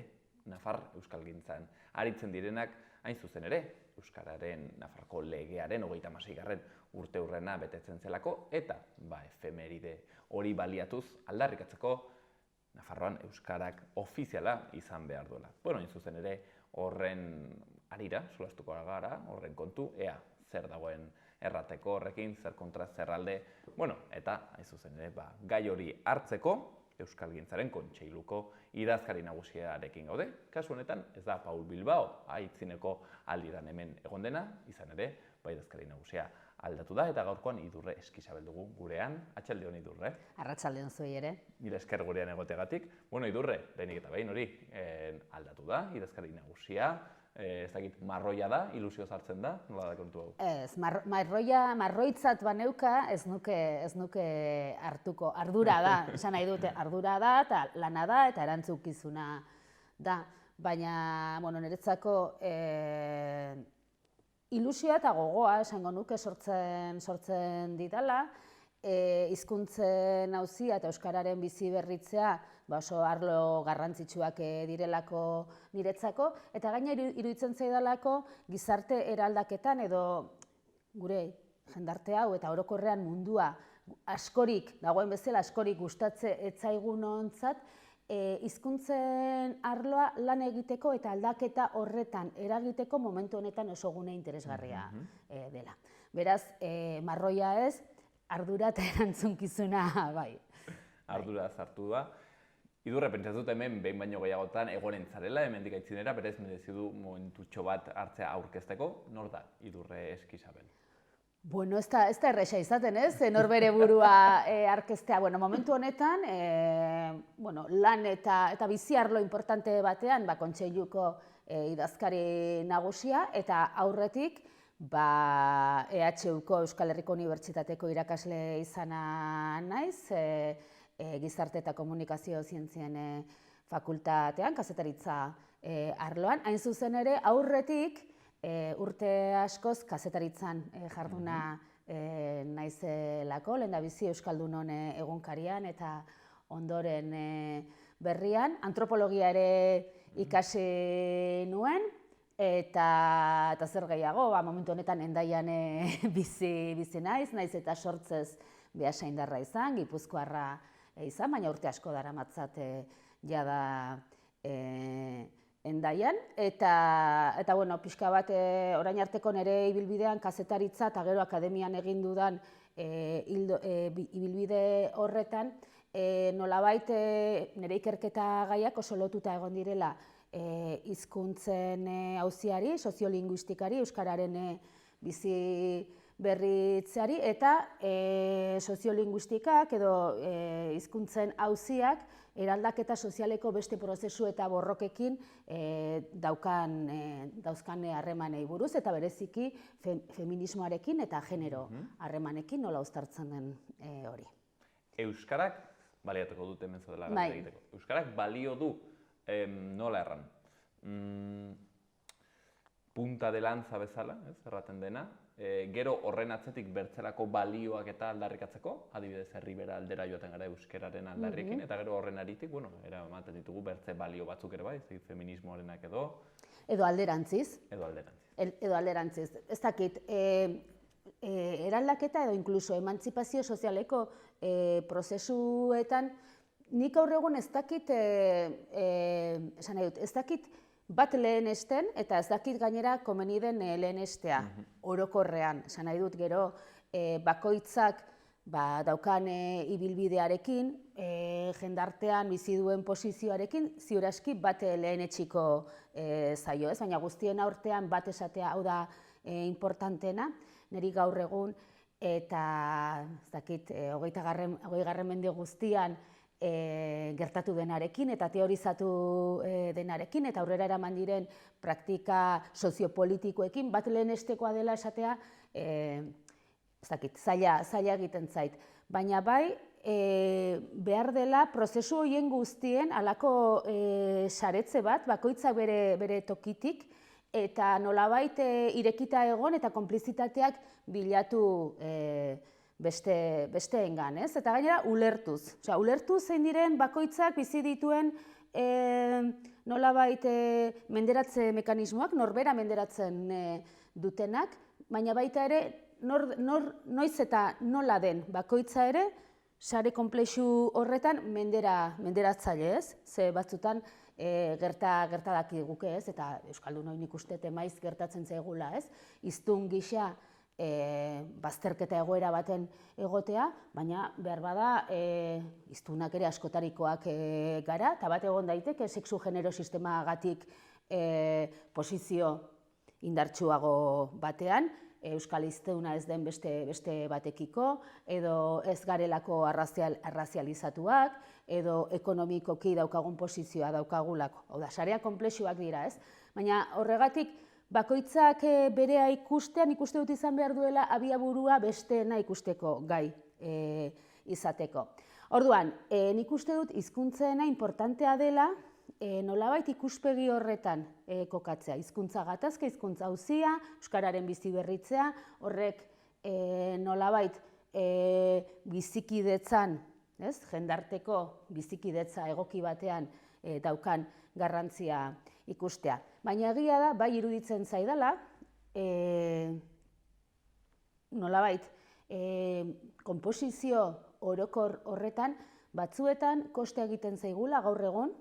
Nafar euskalgintzan aritzen direnak hain zuzen ere, Euskararen Nafarko legearen 36. urteurrena betetzen zelako eta efemeride hori baliatuz aldarrikatzeko Nafarroan euskarak ofiziala izan behar duela. Bueno, hain zuzen ere, horren arira, solastuko gara, horren kontu, ea zer dagoen errateko horrekin, zer kontra zer alde, bueno, eta hain zuzen ere, gai hori hartzeko, Euskalgintzaren Kontseiluko idazkari nagusiarekin gaude. Kasu honetan, ez da Paul Bilbao, aitzineko aldiran hemen egon dena, izan ere, idazkari nagusia aldatu da, eta gaurkoan Idurre Eskizabel dugu gurean. Atxaldeon Idurre. Arratsaldeon zuei ere. Mila esker gurean egoteagatik. Bueno, Idurre, lehenik eta behin hori aldatu da, idazkari nagusia, ez dakit marroia da, ilusio sartzen da, nola da kontu hau? Ez, marroitzat baneuka ez nuke hartuko. Ardura da, esan nahi dute, ardura da, eta lana da, eta erantzukizuna da. Baina, bueno, niretzako ilusioa eta gogoa esango nuke sortzen didala, hizkuntzen auzia eta euskararen bizi berritzea oso arlo garrantzitsuak direlako niretzako, eta gaina iruditzen zaidalako gizarte eraldaketan edo gure jendarte hau eta orokorrean mundua askorik, dagoen bezala askorik gustatze etzaigunontzat, hizkuntzen arloa lan egiteko eta aldaketa horretan eragiteko momentu honetan oso gune interesgarria dela. Beraz, marroia ez, ardura eta erantzunkizuna bai. Ardura sartu da. Idurre, pentsatut hemen behin baino gehiagotan egonen zarela, hemendik aitzinera, berez merezi du momentutxo bat hartzea aurkezteko. Nor da Idurre Eskizabel? Bueno, ez da erresa izaten, ez? Norbere burua aurkeztea. Bueno, momentu honetan, lan eta bizi arlo importante batean, Kontseiluko idazkari nagusia, eta aurretik, EHUko Euskal Herriko Unibertsitateko irakasle izana naiz, Gizarte eta Komunikazio Zientzien fakultatean, kazetaritza arloan. Hain zuzen ere, aurretik, urte askoz kazetaritzan jarduna naizelako, lehendabizi Euskaldunon egunkarian eta ondoren berrian. Antropologia ere ikasi nuen, eta zer gehiago, momentu honetan Hendaian bizi naiz eta sortzez Beasaindarra izan, Gipuzkoarra izan, baina urte asko daramatzat jada Hendaian, eta bueno, pixka bat orain arteko nire ibilbidean kazetaritza eta gero akademian egin dudan ibilbide horretan, nolabait nire ikerketa gaiak oso lotuta egon direla hizkuntzen auziari, soziolinguistikari, euskararen bizi berritzeari, eta soziolinguistikak edo hizkuntzen auziak eraldaketa sozialeko beste prozesu eta borrokekin dauzkan harremanei buruz, eta bereziki feminismoarekin eta genero harremanekin nola uztartzen den hori. Euskarak, baliatuko dut hemen zodela gara egiteko, Euskarak balio du, nola erran, punta de lanza bezala, erraten dena, gero horren atzetik bertzerako balioak eta aldarrikatzeko, adibidez Herribera aldera joaten gara euskeraren aldarrikin, eta gero horren aritik, eramaten ditugu bertze balio batzuk ere bai, feminismoarenak edo... Edo alderantziz. Edo alderantziz. Edo alderantziz. Ez dakit, eraldaketa edo inkluso emantzipazio sozialeko prozesuetan, nik gaur egun ez dakit, esan nahi dut, ez dakit bat lehenesten, eta ez dakit gainera komeni den lehenestea, orokorrean. Esan nahi dut gero, bakoitzak daukan ibilbidearekin, jendartean bizi duen posizioarekin, ziur aski bat lehenetsiko zaio, ez? Baina guztien aurtean bat esatea hau da importantena, niri gaur egun, eta ez dakit, 20. mende guztian, gertatu denarekin eta teorizatu denarekin eta aurrera eraman diren praktika soziopolitikoekin bat lehenestekoa dela esatea, ez dakit, zaila egiten zait. Baina bai, behar dela prozesu horien guztien halako saretze bat, bakoitzak bere tokitik, eta nolabait irekita egon eta konplizitateak bilatu besteengan, ez? Eta gainera, ulertuz. Ulertuz zein diren bakoitzak bizi dituen nolabait menderatze mekanismoak, norbera menderatzen dutenak, baina baita ere, noiz eta nola den bakoitza ere, sare konplexu horretan menderatzaile, ez? Ze batzutan gerta dakiguke, ez? Eta Euskaldunoi nik uste maiz gertatzen zaigula, ez? Hiztun gisa bazterketa egoera baten egotea, baina behar bada hiztunak ere askotarikoak gara, eta bat egon daiteke sexu-genero sistemagatik posizio indartsuago batean, euskal hiztuna ez den beste batekiko, edo ez garelako arrazializatuak, edo ekonomikoki daukagun posizioa daukagulako. Hau da, sareak konplexuak dira, ez? Baina horregatik, bakoitzak berea ikustean, nik uste dut izan behar duela abiaburua besteena ikusteko gai izateko. Orduan, nik uste dut hizkuntzena importantea dela nolabait ikuspegi horretan kokatzea. Hizkuntza gatazka, hizkuntza auzia, euskararen bizi berritzea, horrek nolabait bizikidetzan, jendarteko bizikidetza egoki batean daukan garrantzia ikustea. Baina egia da, bai iruditzen zaidala, nolabait, konposizio orokor horretan, batzuetan koste egiten zaigula gaur egun,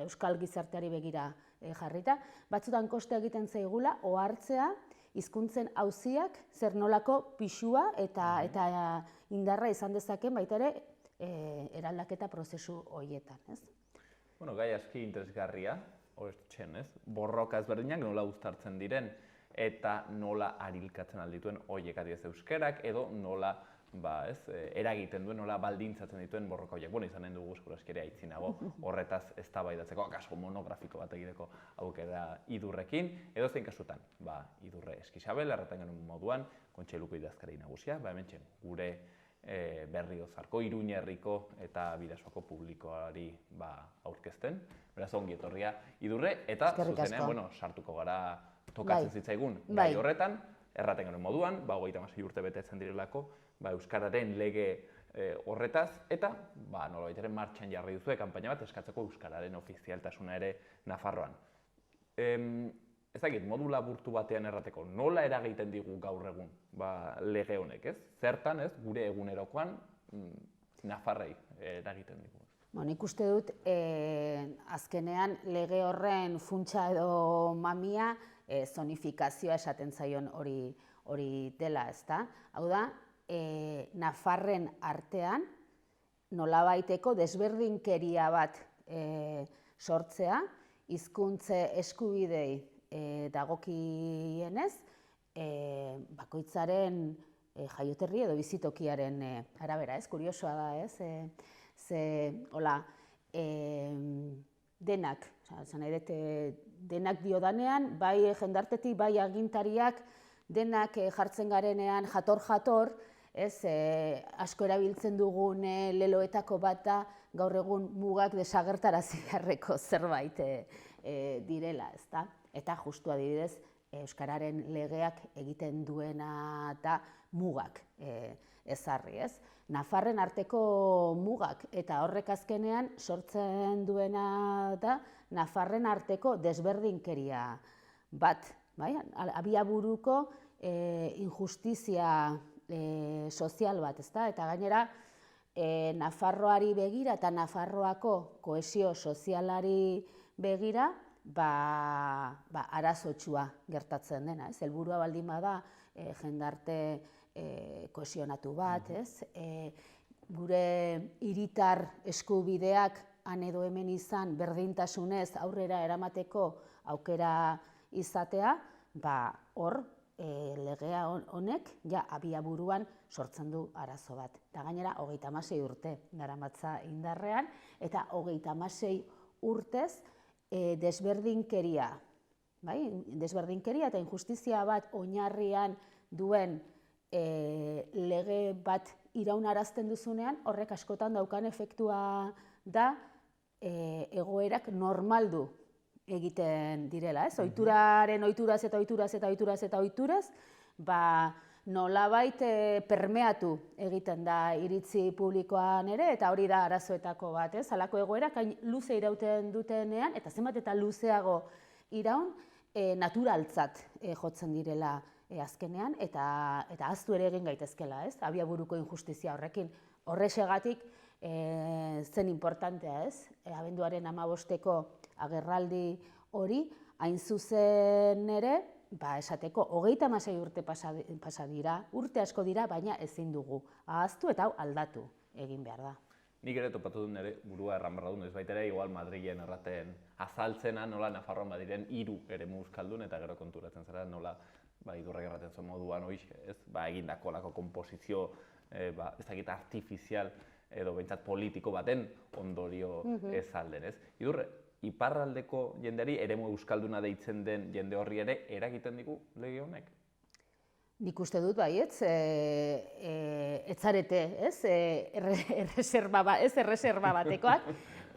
euskal gizarteari begira jarrita, batzuetan koste egiten zaigula ohartzea hizkuntzen auziak zer nolako pisua eta indarra izan dezaken baita ere eraldaketa prozesu horietan, ez? Bueno, gai aski interesgarria, horretzen, ez? Borroka ezberdinak nola uztartzen diren eta nola arilkatzen aldituen horiek adibidez euskerak edo nola eragiten duen, nola baldintzatzen dituen borroka horiek. Bueno, izanen dugu segurazki aitzinago horretaz eztabaidatzeko, akaso monografiko bat egiteko aukera idurrekin, edo zein kasutan, idurre Eskixabel, erraten genuen moduan, Kontseiluko idazkari nagusia, hementxe gure Berriozarko, Iruñerriko eta Bidasoako publikoari aurkezten. Beraz, ongi etorria idurre, eta zuzenean, sartuko gara tokatzen zitzaigun gai horretan, erraten genuen moduan, 36 urte betetzen direlako, euskararen lege horretaz, eta nolabaiteren martxan jarri duzue kanpaina bat eskatzeko euskararen ofizialtasuna ere Nafarroan. Ez dakit, modu laburtu batean errateko, nola eragiten digu gaur egun lege honek, ez? Zertan, ez, gure egunerokoan Nafarrei eragiten digu. Nik uste dut, azkenean lege horren funtsa edo mamia zonifikazioa esaten zaion hori dela, ezta? Hau da, Nafarren artean nolabaiteko desberdinkeria bat sortzea, hizkuntze eskubidei dagokienez, bakoitzaren jaioterri edo bizitokiaren arabera, ez? Kuriosoa da, ez? Denak diodanean, bai jendartetik, bai agintariak, denak jartzen garenean jator, asko erabiltzen dugun leloetako bat da, gaur egun mugak desagertarazi beharreko zerbait direla, ezta? Eta justu adibidez, euskararen legeak egiten duena da mugak ezarri, ez? Nafarren arteko mugak eta horrek azkenean sortzen duena da Nafarren arteko desberdinkeria bat, abiaburuko injustizia sozial bat, ezta? Eta gainera, Nafarroari begira eta Nafarroako kohesio sozialari begira, arazotsua gertatzen dena, ez? Helburua baldin bada jendarte kohesionatu bat, ez? Gure hiritar eskubideak han edo hemen izan berdintasunez aurrera eramateko aukera izatea, hor legea honek abiaburuan sortzen du arazo bat. Eta gainera, 36 urte daramatza indarrean, eta 36 urtez desberdinkeria eta injustizia bat oinarrian duen lege bat iraunarazten duzunean, horrek askotan daukan efektua da egoerak normaldu egiten direla, ez? Ohituraz eta ohituraz, nolabait permeatu egiten da iritzi publikoan ere, eta hori da arazoetako bat, ez? Halako egoerak hain luze irauten dutenean, eta zenbat eta luzeago iraun, naturaltzat jotzen direla azkenean, eta ahaztu ere egin gaitezkela, ez? Abiaburuko injustizia horrekin. Horrexegatik zen importantea, ez? Abenduaren 15-eko agerraldi hori, hain zuzen ere, esateko, 36 urte pasa dira, urte asko dira, baina ezin dugu ahaztu eta hau aldatu egin behar da. Nik ere topatu dut nire burua erranberra dut, ez baita ere, igual Madrilen erraten azaltzena, nola Nafarroan badiren 3 eremu euskaldun, eta gero konturatzen zara, nola Idurrek erraten zuen moduan, egindako lako konposizio, ez dakit artifizial, edo behintzat politiko baten ondorio ez alden, ez? Idurre, iparraldeko jendeari eremu euskalduna deitzen den jende horri ere eragiten digu lege honek? Nik uste dut baietz, etzarete, ez? Erreserba batekoak.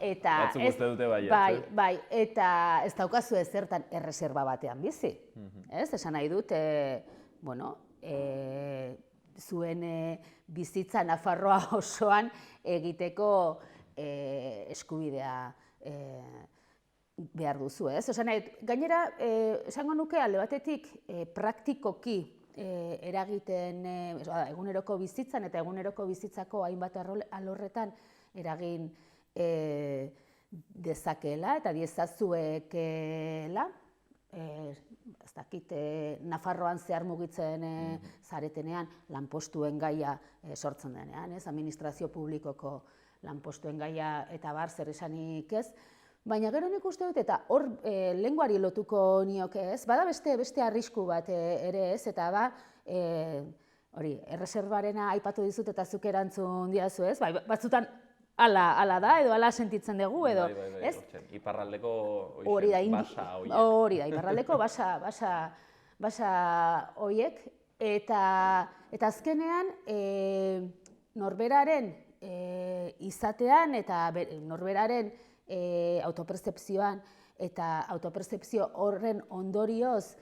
Batzuk uste dute baietz, Bai, eta ez daukazu ezertan erreserba batean bizi. Esan nahi dut, zuen bizitza Nafarroa osoan egiteko eskubidea behar duzu, ez? Gainera, esango nuke alde batetik praktikoki eragiten, eguneroko bizitzan eta eguneroko bizitzako hainbat alorretan eragin dezakeela eta diezazuekela, ez dakit, Nafarroan zehar mugitzen zaretenean lanpostuen gaia sortzen denean, ez? Administrazio publikoko lanpostuen gaia eta bar zer esanik ez, baina gero nik uste dut, eta hor lenguari lotuko nioke ez, bada beste arrisku bat ere ez, eta erreserbarena aipatu dizut eta zuk erantzun diazu ez, batzutan ala da, edo ala sentitzen dugu, edo, ez? Iparraldeko basa horiek. Hori da, iparraldeko basa horiek, eta azkenean norberaren izatean eta norberaren autopertzepzioan eta autopertzepzio horren ondorioz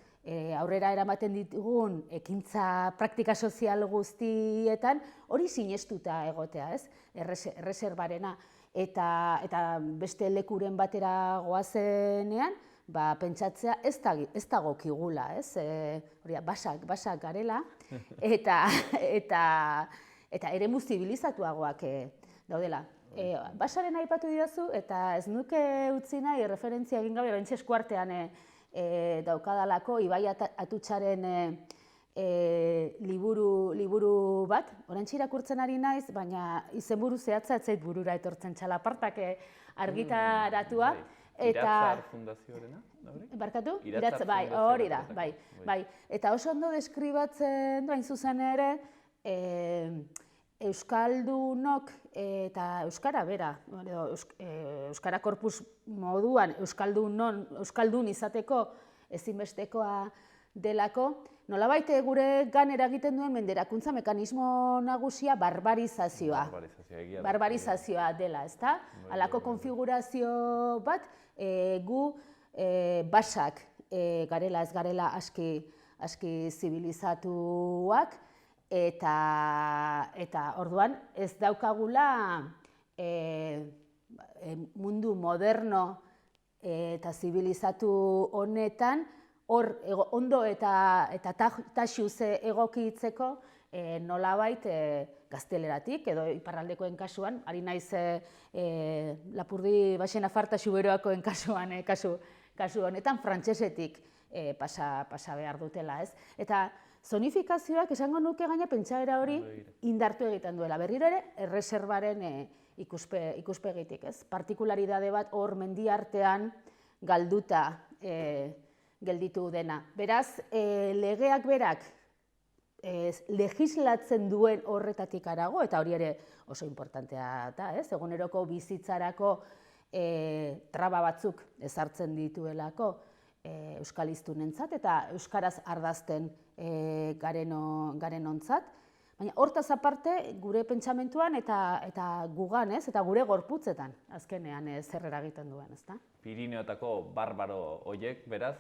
aurrera eramaten ditugun ekintza praktika sozial guztietan hori sinestuta egotea, ez? Erreserbarena eta beste lekuren batera goazenean, pentsatzea ez dagokigula, ez? Basak garela eta eremu zibilizatuagoak daudela. Basaren aipatu didazu, eta ez nuke utzi nahi referentzia egin gabe, bentsa eskuartean daukadalako Ibai Atutxaren liburu bat, orantxe irakurtzen ari naiz, baina izenburu zehatza ez zait burura etortzen txalapartak argitaratua. Iratzar Fundazioarena? Barkatu? Bai, hori da, bai. Eta oso ondo deskribatzen du hain zuzen ere, Euskaldunok eta Euskara bera, Euskara korpus moduan Euskaldun izateko ezinbestekoa delako, nolabait gure gan eragiten duen menderakuntza mekanismo nagusia barbarizazioa. Barbarizazioa dela, ezta? Halako konfigurazio bat gu basak garela ez garela aski zibilizatuak, eta orduan ez daukagula mundu moderno eta zibilizatu honetan hor ondo eta taxuz egokitzeko nolabait gazteleratik edo iparraldekoen kasuan, ari naiz Lapurdi Baxena Farta Xuberoakoen kasuan, kasu honetan frantsesetik pasa behar dutela, ez? Eta zonifikazioak esango nuke gaina pentsaera hori indartu egiten duela. Berriro ere, erreserbaren ikuspegitik, ez? Partikularidade bat hor mendiartean galduta gelditu dena. Beraz, legeak berak legislatzen duen horretatik harago, eta hori ere oso importantea da, ez? Eguneroko bizitzarako traba batzuk ezartzen dituelako euskal hiztunentzat eta euskaraz ardazten garenontzat. Baina hortaz aparte gure pentsamentuan eta gugan, ez? Eta gure gorputzetan azkenean zer eragiten duen, ezta? Pirineotako barbaro hoiek, beraz,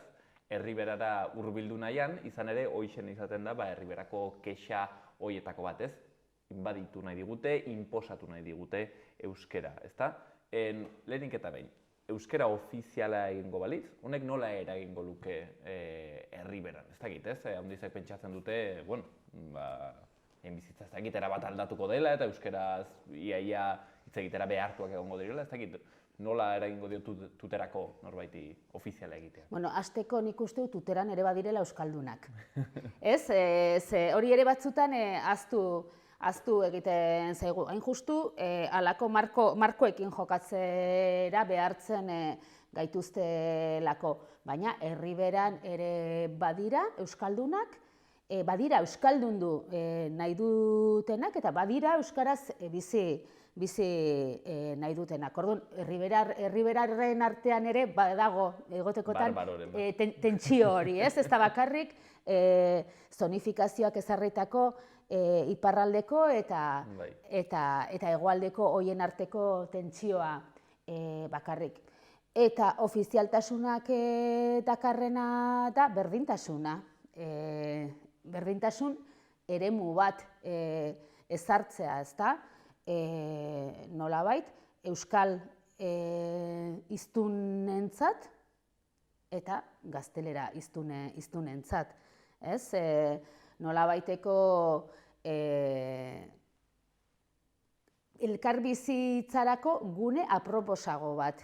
herriberara hurbildu nahian, izan ere, hoixen izaten da, herriberako kexa hoietako bat, ez? Inbaditu nahi digute, inposatu nahi digute euskera, ezta? Lehenik eta behin, euskera ofiziala egingo balitz, honek nola eragingo luke herriberan, ez dakit, ez? Handizek pentsatzen dute, bueno, bizitza ez dakit erabat aldatuko dela eta euskaraz iaia hitz egitera behartuak egongo direla, ez dakit nola eragingo dio tuterako norbaiti ofiziala egitea. Bueno, hasteko nik uste dut tuteran ere badirela euskaldunak. Ez? Ze hori ere batzutan ahaztu egiten zaigu. Hain justu, halako markoekin jokatzera behartzen gaituztelako. Baina herriberan ere badira euskaldunak, badira euskaldundu nahi dutenak eta badira euskaraz bizi nahi dutenak. Orduan, herriberarren artean ere badago egotekotan tentsio hori, ez? Ez da bakarrik zonifikazioak ezarritako iparraldeko eta hegoaldeko hoien arteko tentsioa bakarrik. Eta ofizialtasunak dakarrena da berdintasuna. Berdintasun eremu bat ezartzea, ezta? Nolabait, euskal hiztunentzat eta gaztelera hiztunentzat. Ez? Nolabaiteko elkarbizitzarako gune aproposago bat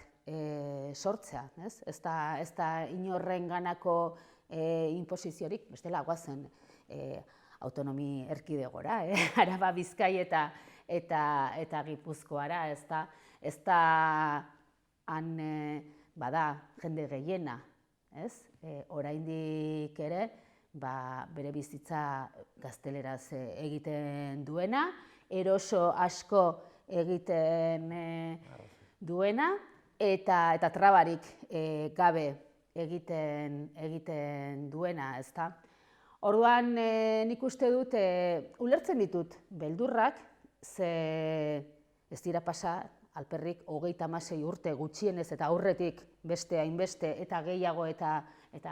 sortzea. Ez da inorrenganako inposiziorik, bestela goazen autonomi erkidegora, Araba, Bizkai eta Gipuzkoara, ez da han bada jende gehiena, oraindik ere bere bizitza gazteleraz egiten duena, eroso asko egiten duena eta trabarik gabe egiten duena, ezta? Orduan nik uste dut, ulertzen ditut beldurrak, ze ez dira pasa alperrik 36 urte gutxienez eta aurretik beste hainbeste eta gehiago eta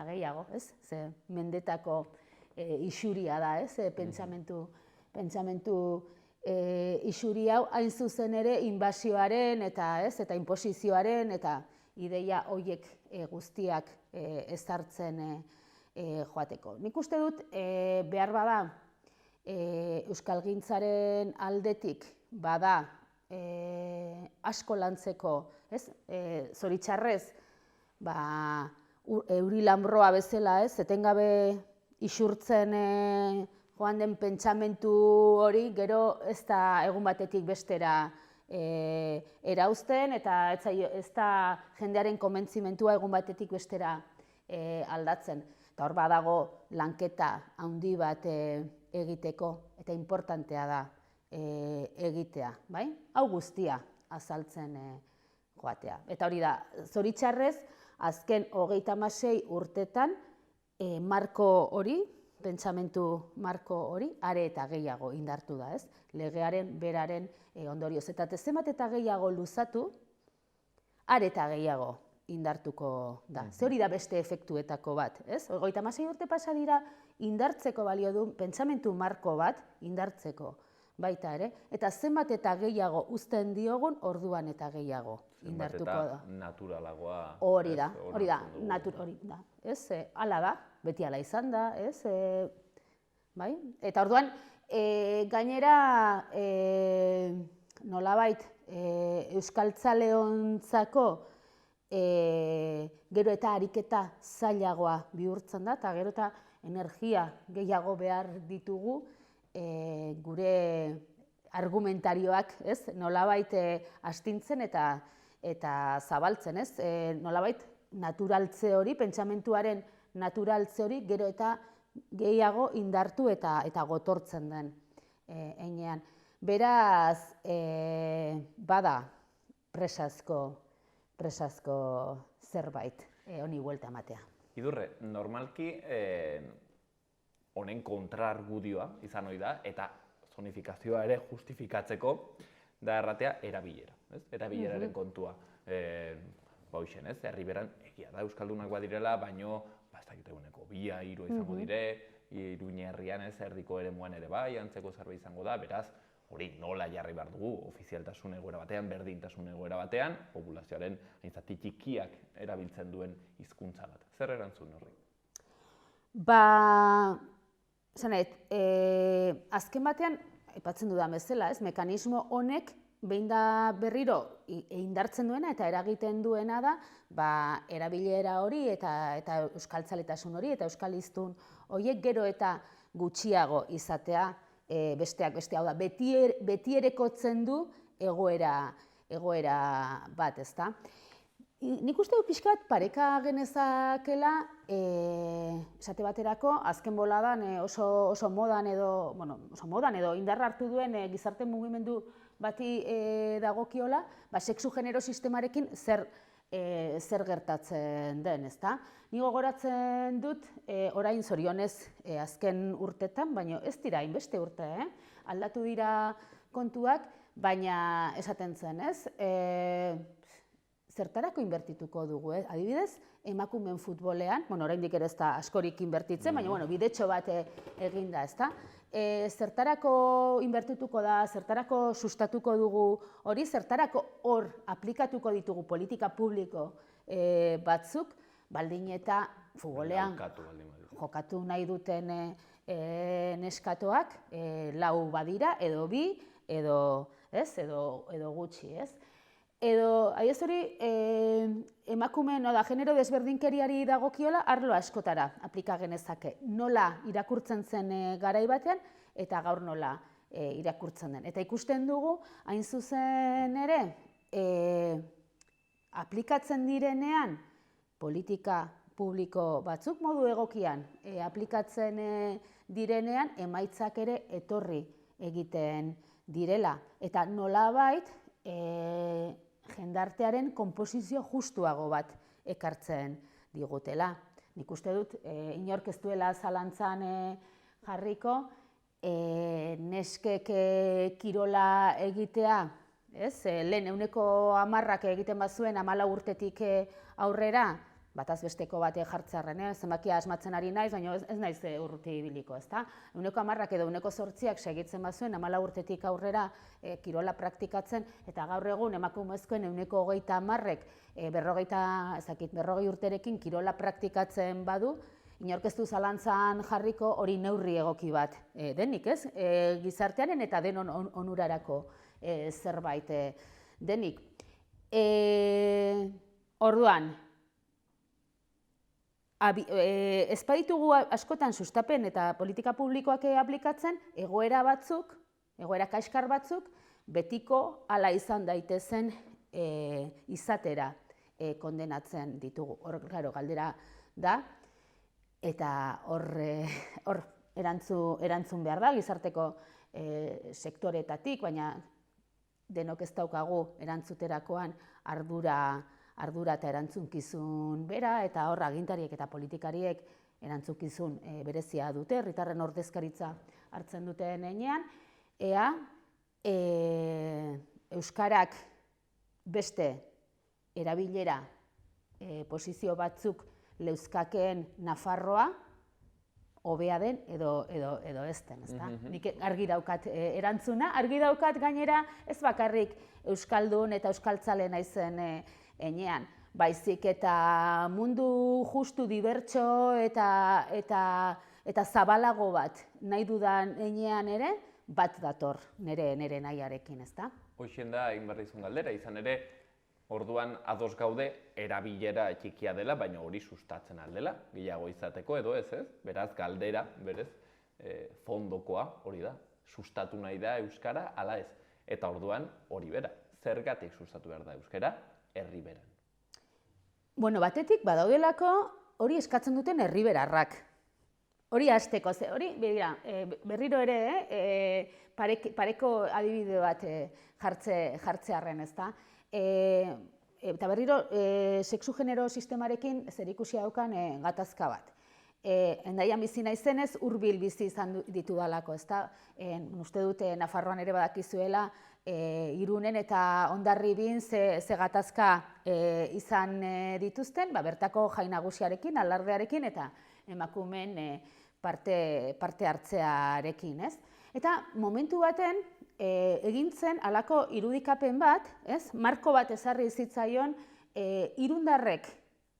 gehiago, ez? Ze mendetako isuria da, ez? Pentsamentu isuri hau hain zuzen ere inbasioaren eta inposizioaren eta ideia horiek guztiak ezartzen joateko. Nik uste dut behar bada euskalgintzaren aldetik bada asko lantzeko, zoritxarrez, Euri Lanbroa bezala, etengabe isurtzen joan den pentsamentu hori, gero ez da egun batetik bestera erauzten, eta ez da jendearen konbentzimentua egun batetik bestera aldatzen. Eta hor badago lanketa handi bat egiteko, eta importantea da egitea, bai? Hau guztia azaltzen joatea. Eta hori da, zoritxarrez, azken 36 urtetan marko hori, pentsamentu marko hori, are eta gehiago indartu da, ez? Legearen, beraren ondorioz. Eta zenbat eta gehiago luzatu, are eta gehiago indartuko da. Ze hori da beste efektuetako bat, ez? 36 urte pasa dira indartzeko balio du, pentsamentu marko bat indartzeko baita ere, eta zenbat eta gehiago uzten diogun, orduan eta gehiago indartuko da. Zenbat eta naturalagoa. Hori da, ez? Hala da, beti hala izan da, ez? Bai? Eta orduan, gainera, nolabait, euskaltzaleontzako gero eta ariketa zailagoa bihurtzen da, eta gero eta energia gehiago behar ditugu gure argumentarioak, nolabait astintzen eta zabaltzen, nolabait naturaltze hori, pentsamentuaren naturaltze hori gero eta gehiago indartu eta gotortzen den heinean. Beraz, bada presazko zerbait honi buelta ematea. Idurre, normalki honen kontrargudioa izan ohi da, eta zonifikazioa ere justifikatzeko da erratea erabilera. Erabileraren kontua. Hoxen, herriberan egia da euskaldunak badirela, baino ez dakit eguneko 2-3 izango dire, Iruña herrian erdiko eremuan ere bai, antzeko zerbait izango da, beraz, hori nola jarri behar dugu, ofizialtasun egoera batean, berdintasun egoera batean, populazioaren aintzati txikiak erabiltzen duen hizkuntza bat. Zer erantzun horri? azken batean, aipatzen dudan bezala, mekanismo honek behin da berriro indartzen duena eta eragiten duena da, erabilera hori eta euskaltzaletasun hori eta euskal hiztun horiek gero eta gutxiago izatea besteak beste, hau da, beti erekotzen du egoera bat, ezta? Nik uste dut pixka bat pareka genezakela, esate baterako, azken boladan oso modan edo indarra hartu duen gizarte mugimendu bati dagokiola, sexu genero sistemarekin zer gertatzen den, ezta? Ni gogoratzen dut, orain zorionez azken urtetan, baina ez dira hainbeste urte, aldatu dira kontuak, baina esaten zen, ez? Zertarako inbertituko dugu, adibidez, emakumeen futbolean, oraindik ere ez da askorik inbertitzen, baina bidetxo bat eginda, ezta? Zertarako inbertituko da, zertarako sustatuko dugu hori, zertarako hor aplikatuko ditugu politika publiko batzuk, baldin eta futbolean jokatu nahi duten neskatoak, lau badira, edo bi, edo gutxi, ez? Edo, aiez hori, emakumeen, genero desberdinkeriari dagokiola, arlo askotara aplika genezake. Nola irakurtzen zen garai batean, eta gaur nola irakurtzen den. Eta ikusten dugu, hain zuzen ere, aplikatzen direnean, politika publiko batzuk modu egokian, aplikatzen direnean, emaitzak ere etorri egiten direla. Eta nolabait, jendartearen konposizio justuago bat ekartzen digutela. Nik uste dut, inork ez duela zalantzan jarriko, neskek kirola egitea, lehen 10% egiten bazuen 14 urtetik aurrera, bataz besteko bate jartzearren, zenbakia asmatzen ari naiz, baina ez naiz urruti ibiliko, ezta? 10% edo 8% segitzen bazuen 14 urtetik aurrera kirola praktikatzen, eta gaur egun emakumezkoen 30%ek 40 urterekin kirola praktikatzen badu, inork ez du zalantzan jarriko hori neurri egoki bat denik, ez? Gizartearen eta denon onurarako zerbait denik. Orduan, ez baditugu askotan sustapen eta politika publikoak aplikatzen, egoera kaskar batzuk, betiko hala izan daitezen izatera kondenatzen ditugu. Hor, galdera da, eta hor erantzun behar da, gizarteko sektoretatik, baina denok ez daukagu erantzuterakoan ardura eta erantzunkizun bera, eta hor agintariek eta politikariek erantzunkizun berezia dute, herritarren ordezkaritza hartzen duten heinean, ea euskarak beste erabilera posizio batzuk leuzkakeen Nafarroa hobea den edo ez den, ezta? Nik argi daukat erantzuna, argi daukat gainera ez bakarrik euskaldun eta euskaltzale naizen enean, baizik eta mundu justu dibertso eta zabalago bat nahi dudan enean ere, bat dator nire nahiarekin, ezta? Hoxen da, egin behar dizun galdera, izan ere, orduan ados gaude erabilera txikia dela, baina hori sustatzen aldela, gehiago izateko edo ez, beraz galdera, berez, fondokoa hori da, sustatu nahi da euskara, ala ez. Eta orduan hori bera, zergatik sustatu behar da euskara, herri beran. Bueno, batetik badaudelako hori eskatzen duten herriberarrak. Hori hasteko, hori, berriro ere, pareko adibide bat jartzearren, ezta? Eta berriro, sexu genero sistemarekin zerikusia daukan gatazka bat. Hendaian bizi naizenez, hurbil bizi izan ditudalako, ezta? Uste dute Nafarroan ere badakizuela, Irunen eta Hondarribin ze gatazka izan dituzten, bertako jai nagusiarekin, alardearekin eta emakumeen parte hartzearekin, ez? Eta momentu baten egin zen halako irudikapen bat, ez? Marko bat ezarri zitzaion irundarrek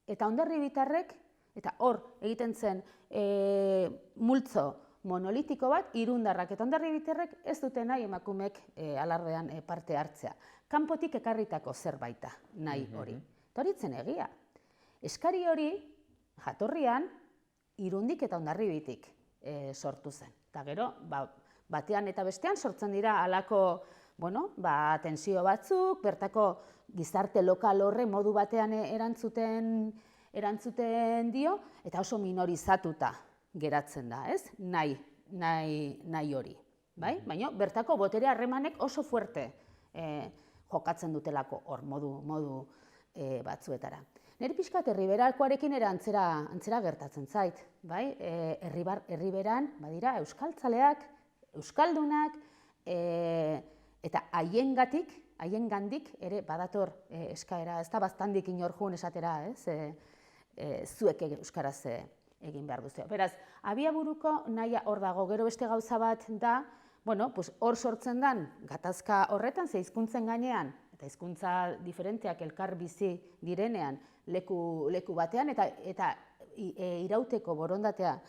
eta hondarribitarrek, eta hor egiten zen multzo monolitiko bat, irundarrak eta hondarribiterrek ez dute nahi emakumeek alardean parte hartzea. Kanpotik ekarritako zerbaita nahi hori. Eta hori zen egia. Eskari hori jatorrian Irundik eta Hondarribitik sortu zen. Eta gero, batean eta bestean sortzen dira halako tensio batzuk, bertako gizarte lokal horre modu batean erantzuten dio, eta oso minorizatuta geratzen da, ez? Nahi hori. Baina bertako botere harremanek oso fuerte jokatzen dutelako hor modu batzuetara. Nire pixkat herriberalkoarekin ere antzera gertatzen zait. Herriberan badira euskaltzaleak, euskaldunak, eta haiengandik ere badator eskaera, ez da baztandik inor jun esatera, zuek euskaraz egin behar duzue. Beraz, abiaburuko nahia hor dago, gero beste gauza bat da, hor sortzen den gatazka horretan, ze hizkuntzen gainean, eta hizkuntza diferenteak elkar bizi direnean leku batean, eta irauteko borondatea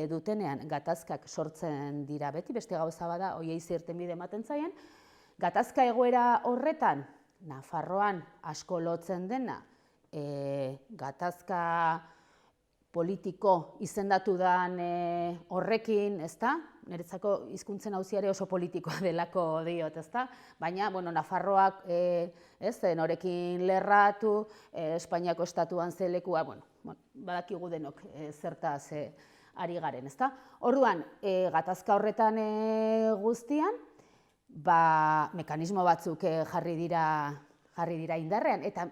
dutenean gatazkak sortzen dira beti, beste gauza bada, hoiei zirtenbide ematen zaien, gatazka egoera horretan, Nafarroan asko lotzen dena, gatazka politiko izendatu den horrekin, ezta? Niretzako hizkuntzen auziare oso politikoa delako diot, ezta? Baina, Nafarroak norekin lerratu, Espainiako estatuan zelekua, badakigu denok zertaz ari garen, ezta? Orduan, gatazka horretan guztian, mekanismo batzuk jarri dira indarrean, eta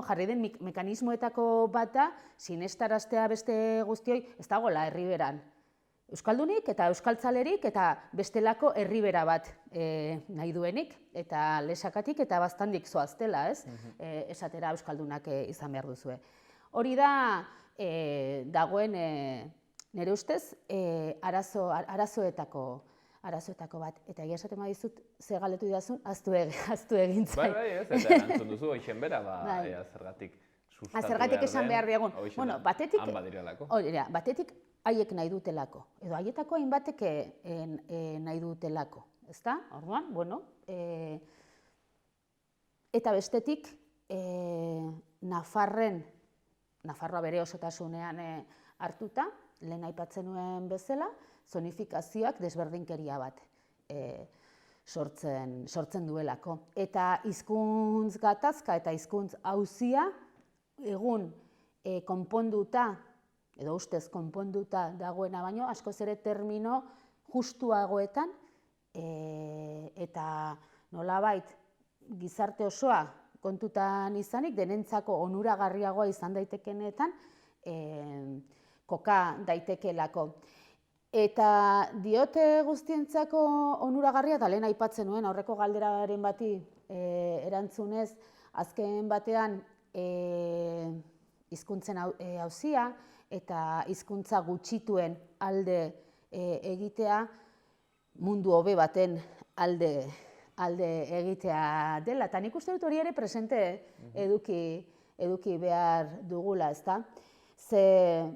jarri den mekanismoetako bat da, sinestaraztea beste guztioi, ez dagoela herriberan. Euskaldunik eta euskaltzalerik eta bestelako herribera bat nahi duenik, eta lesakatik eta baztandik zoaztela, ez? Esatera euskaldunak izan behar duzue. Hori da, dagoen, nire ustez, arazoetako bat. Eta egia esaten badizut, ze galdetu didazun, ahaztu egin zait. Bai, ez, eta erantzun duzu, hoixen bera, zergatik sustatu zergatik esan behar diagun. Batetik haiek nahi dutelako, edo haietako hainbatek nahi dutelako, ezta? Orduan, eta bestetik, Nafarroa bere osotasunean hartuta, lehen aipatzen nuen bezala, zonifikazioak desberdinkeria bat sortzen duelako. Eta hizkuntz gatazka eta hizkuntz auzia egun konponduta, edo ustez konponduta dagoena baino, askoz ere termino justuagoetan, eta nolabait gizarte osoa kontutan izanik, denentzako onuragarriagoa izan daitekenetan, koka daitekelako. Eta diote guztientzako onuragarria, eta lehen aipatzen nuen, aurreko galderaren bati erantzunez, azken batean hizkuntzen auzia eta hizkuntza gutxituen alde egitea mundu hobe baten alde egitea dela. Eta nik uste dut hori ere presente eduki behar dugula, ezta? Ze,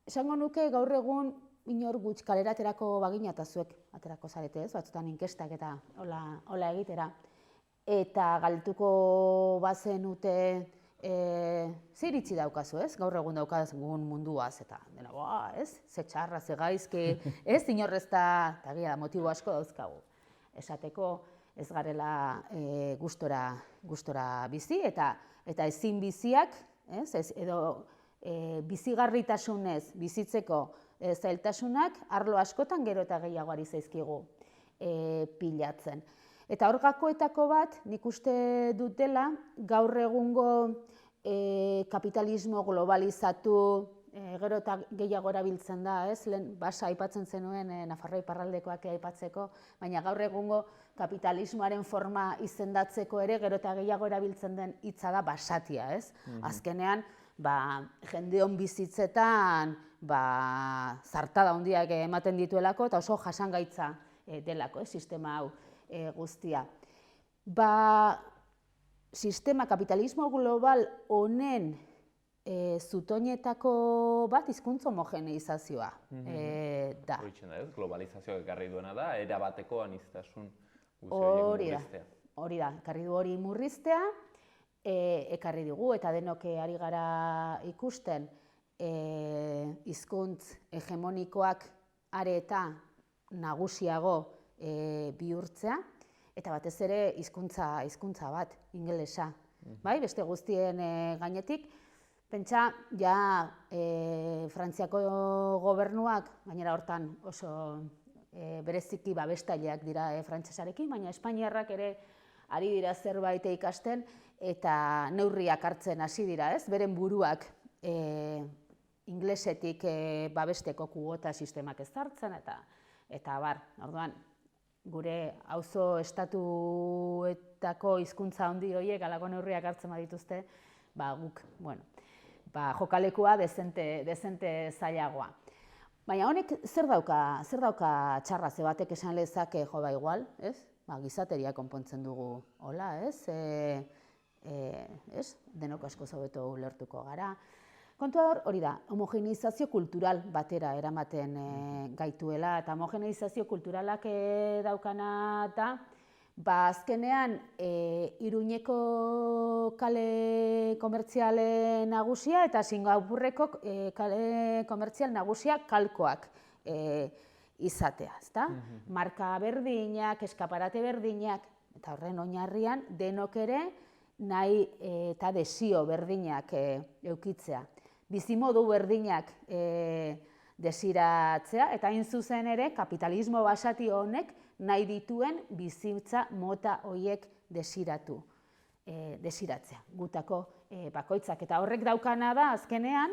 esango nuke gaur egun inor gutx kalera aterako bagina eta zuek aterako zarete, ez? Batzutan inkestak eta hola egitera. Eta galdetuko bazenute ze iritzi daukazu, ez? Gaur egun daukagun munduaz eta dena, ez? Ze txarra, ze gaizki, ez? Inorrezta, eta gira da, motibo asko dauzkagu. Esateko ez garela gustora bizi eta ezin biziak, edo bizigarritasunez bizitzeko zailtasunak arlo askotan gero eta gehiago ari zaizkigu pilatzen. Eta hor gakoetako bat nik uste dutela gaur egungo kapitalismo globalizatu gero eta gehiago erabiltzen da, ez? Lehen basa aipatzen zenuen Nafarroa iparraldekoak aipatzeko, baina gaur egungo kapitalismoaren forma izendatzeko ere gero eta gehiago erabiltzen den hitza da basatia, ez? Azkenean, jendeon bizitzetan zartada handiak ematen dituelako eta oso jasangaitza delako, sistema hau guztia. Sistema kapitalismo global honen zutoinetako bat hizkuntz homogeneizazioa da. Horitzen da ez, globalizazioak ekarri duena da, erabateko aniztasun guzti horiek murriztea. Hori da, ekarri du hori murriztea, ekarri dugu eta denok ari gara ikusten hizkuntz hegemonikoak are eta nagusiago bihurtzea, eta batez ere hizkuntza bat, ingelesa. Bai, beste guztien gainetik, pentsa, ja Frantziako gobernuak, gainera hortan oso bereziki babestaileak dira frantsesarekin, baina espainiarrak ere ari dira zerbait ikasten eta neurriak hartzen hasi dira, ez? Beren buruak inglesetik babesteko kuota sistemak ezartzen eta bar, orduan, gure auzo estatuetako hizkuntza handi horiek halako neurriak hartzen badituzte, guk, jokalekua dezente zailagoa. Baina honek zer dauka txarra, ze batek esan lezake jo igual, ez? Gizateria konpontzen dugu, hola, ez? Denok asko hobeto ulertuko gara. Kontua hori da, homogeneizazio kultural batera eramaten gaituela, eta homogeneizazio kulturalak daukana da, azkenean Iruñeko kale komertziale nagusia eta Singapurreko kale komertzial nagusia kalkoak izatea, ezta? Marka berdinak, eskaparate berdinak, eta horren oinarrian denok ere nahi eta desio berdinak edukitzea. Bizimodu berdinak desiratzea, eta hain zuzen ere kapitalismo basati honek nahi dituen bizitza mota horiek desiratzea, gutako bakoitzak. Eta horrek daukana da, azkenean,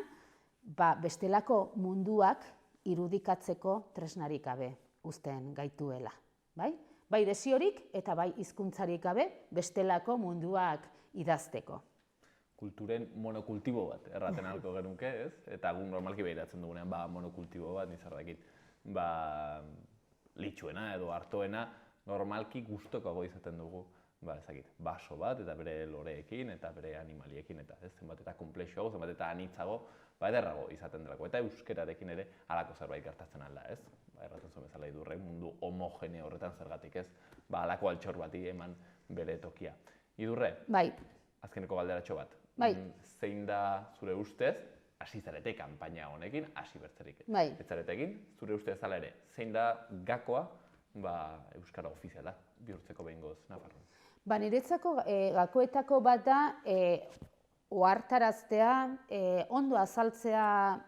bestelako munduak irudikatzeko tresnarik gabe uzten gaituela. Bai desiorik eta bai hizkuntzarik gabe bestelako munduak idazteko. Kulturen monokultibo bat, erraten ahalko genuke, ez? Eta gu normalki behiratzen dugunean, monokultibo bat, nizardakit, litxuena edo hartoena, normalki gustokago izaten dugu, baso bat, eta bere loreekin, eta bere animaliekin, eta zenbat eta komplexuago, zenbat eta anitzago, ederrago izaten delako. Eta euskerarekin ere halako zerbait gertatzen alda, ez? Erraten zuen bezala Idurrek, mundu homogeneo horretan zergatik ez, halako altxor bati eman bere tokia. Idurre, azkeneko galderatxo bat. Zein da zure ustez, hasi zarete kanpaina honekin, hasi bertzerik ez zaretekin, zure ustez hala ere, zein da gakoa euskara ofiziala bihurtzeko behingoz Nafarroan? Niretzako gakoetako bat da ohartaraztea, ondo azaltzea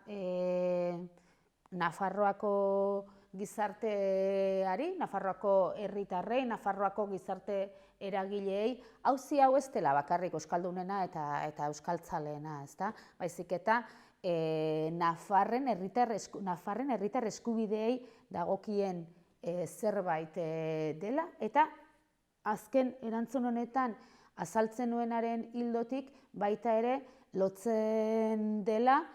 Nafarroako gizarteari, Nafarroako herritarrei, Nafarroako gizarte eragileei, auzi hau ez dela bakarrik euskaldunena eta euskaltzaleena, ezta? Baizik eta Nafarren herritar eskubideei dagokien zerbait dela, eta azken erantzun honetan azaltzen nuenaren ildotik baita ere lotzen dela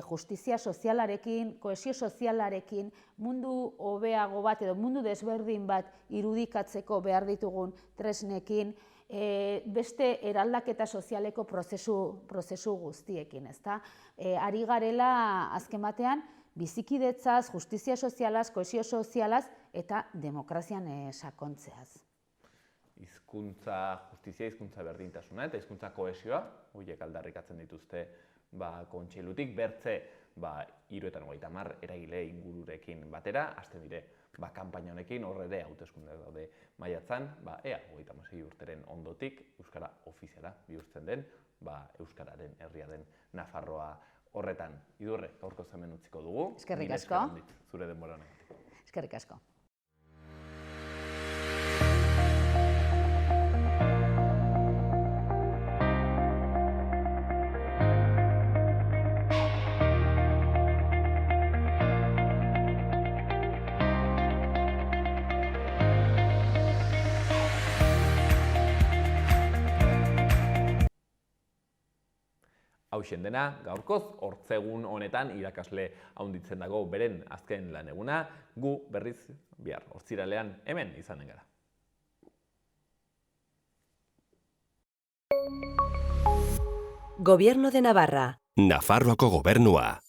justizia sozialarekin, kohesio sozialarekin, mundu hobeago bat edo mundu desberdin bat irudikatzeko behar ditugun tresnekin, beste eraldaketa sozialeko prozesu guztiekin, ezta? Ari garela azken batean bizikidetzaz, justizia sozialaz, kohesio sozialaz eta demokrazian sakontzeaz. Justizia, hizkuntza berdintasuna eta hizkuntza kohesioa, horiek aldarrikatzen dituzte kontseilutik, bertze 350 eragile ingururekin batera, hasten dire kanpaina honekin, horre ere hauteskundeak daude maiatzan, ea 36 urteren ondotik euskara ofiziala bihurtzen den, euskararen herria den Nafarroa horretan. Idurre, gaurko hemen utziko dugu. Eskerrik asko. Zure denbora honetan. Eskerrik asko. Hauxen dena, gaurkoz, hortzegun honetan irakasle haunditzen dago beren azken lan eguna, gu berriz bihar, hortziralean hemen izanen gara. Gobierno de Navarra. Nafarroako Gobernua.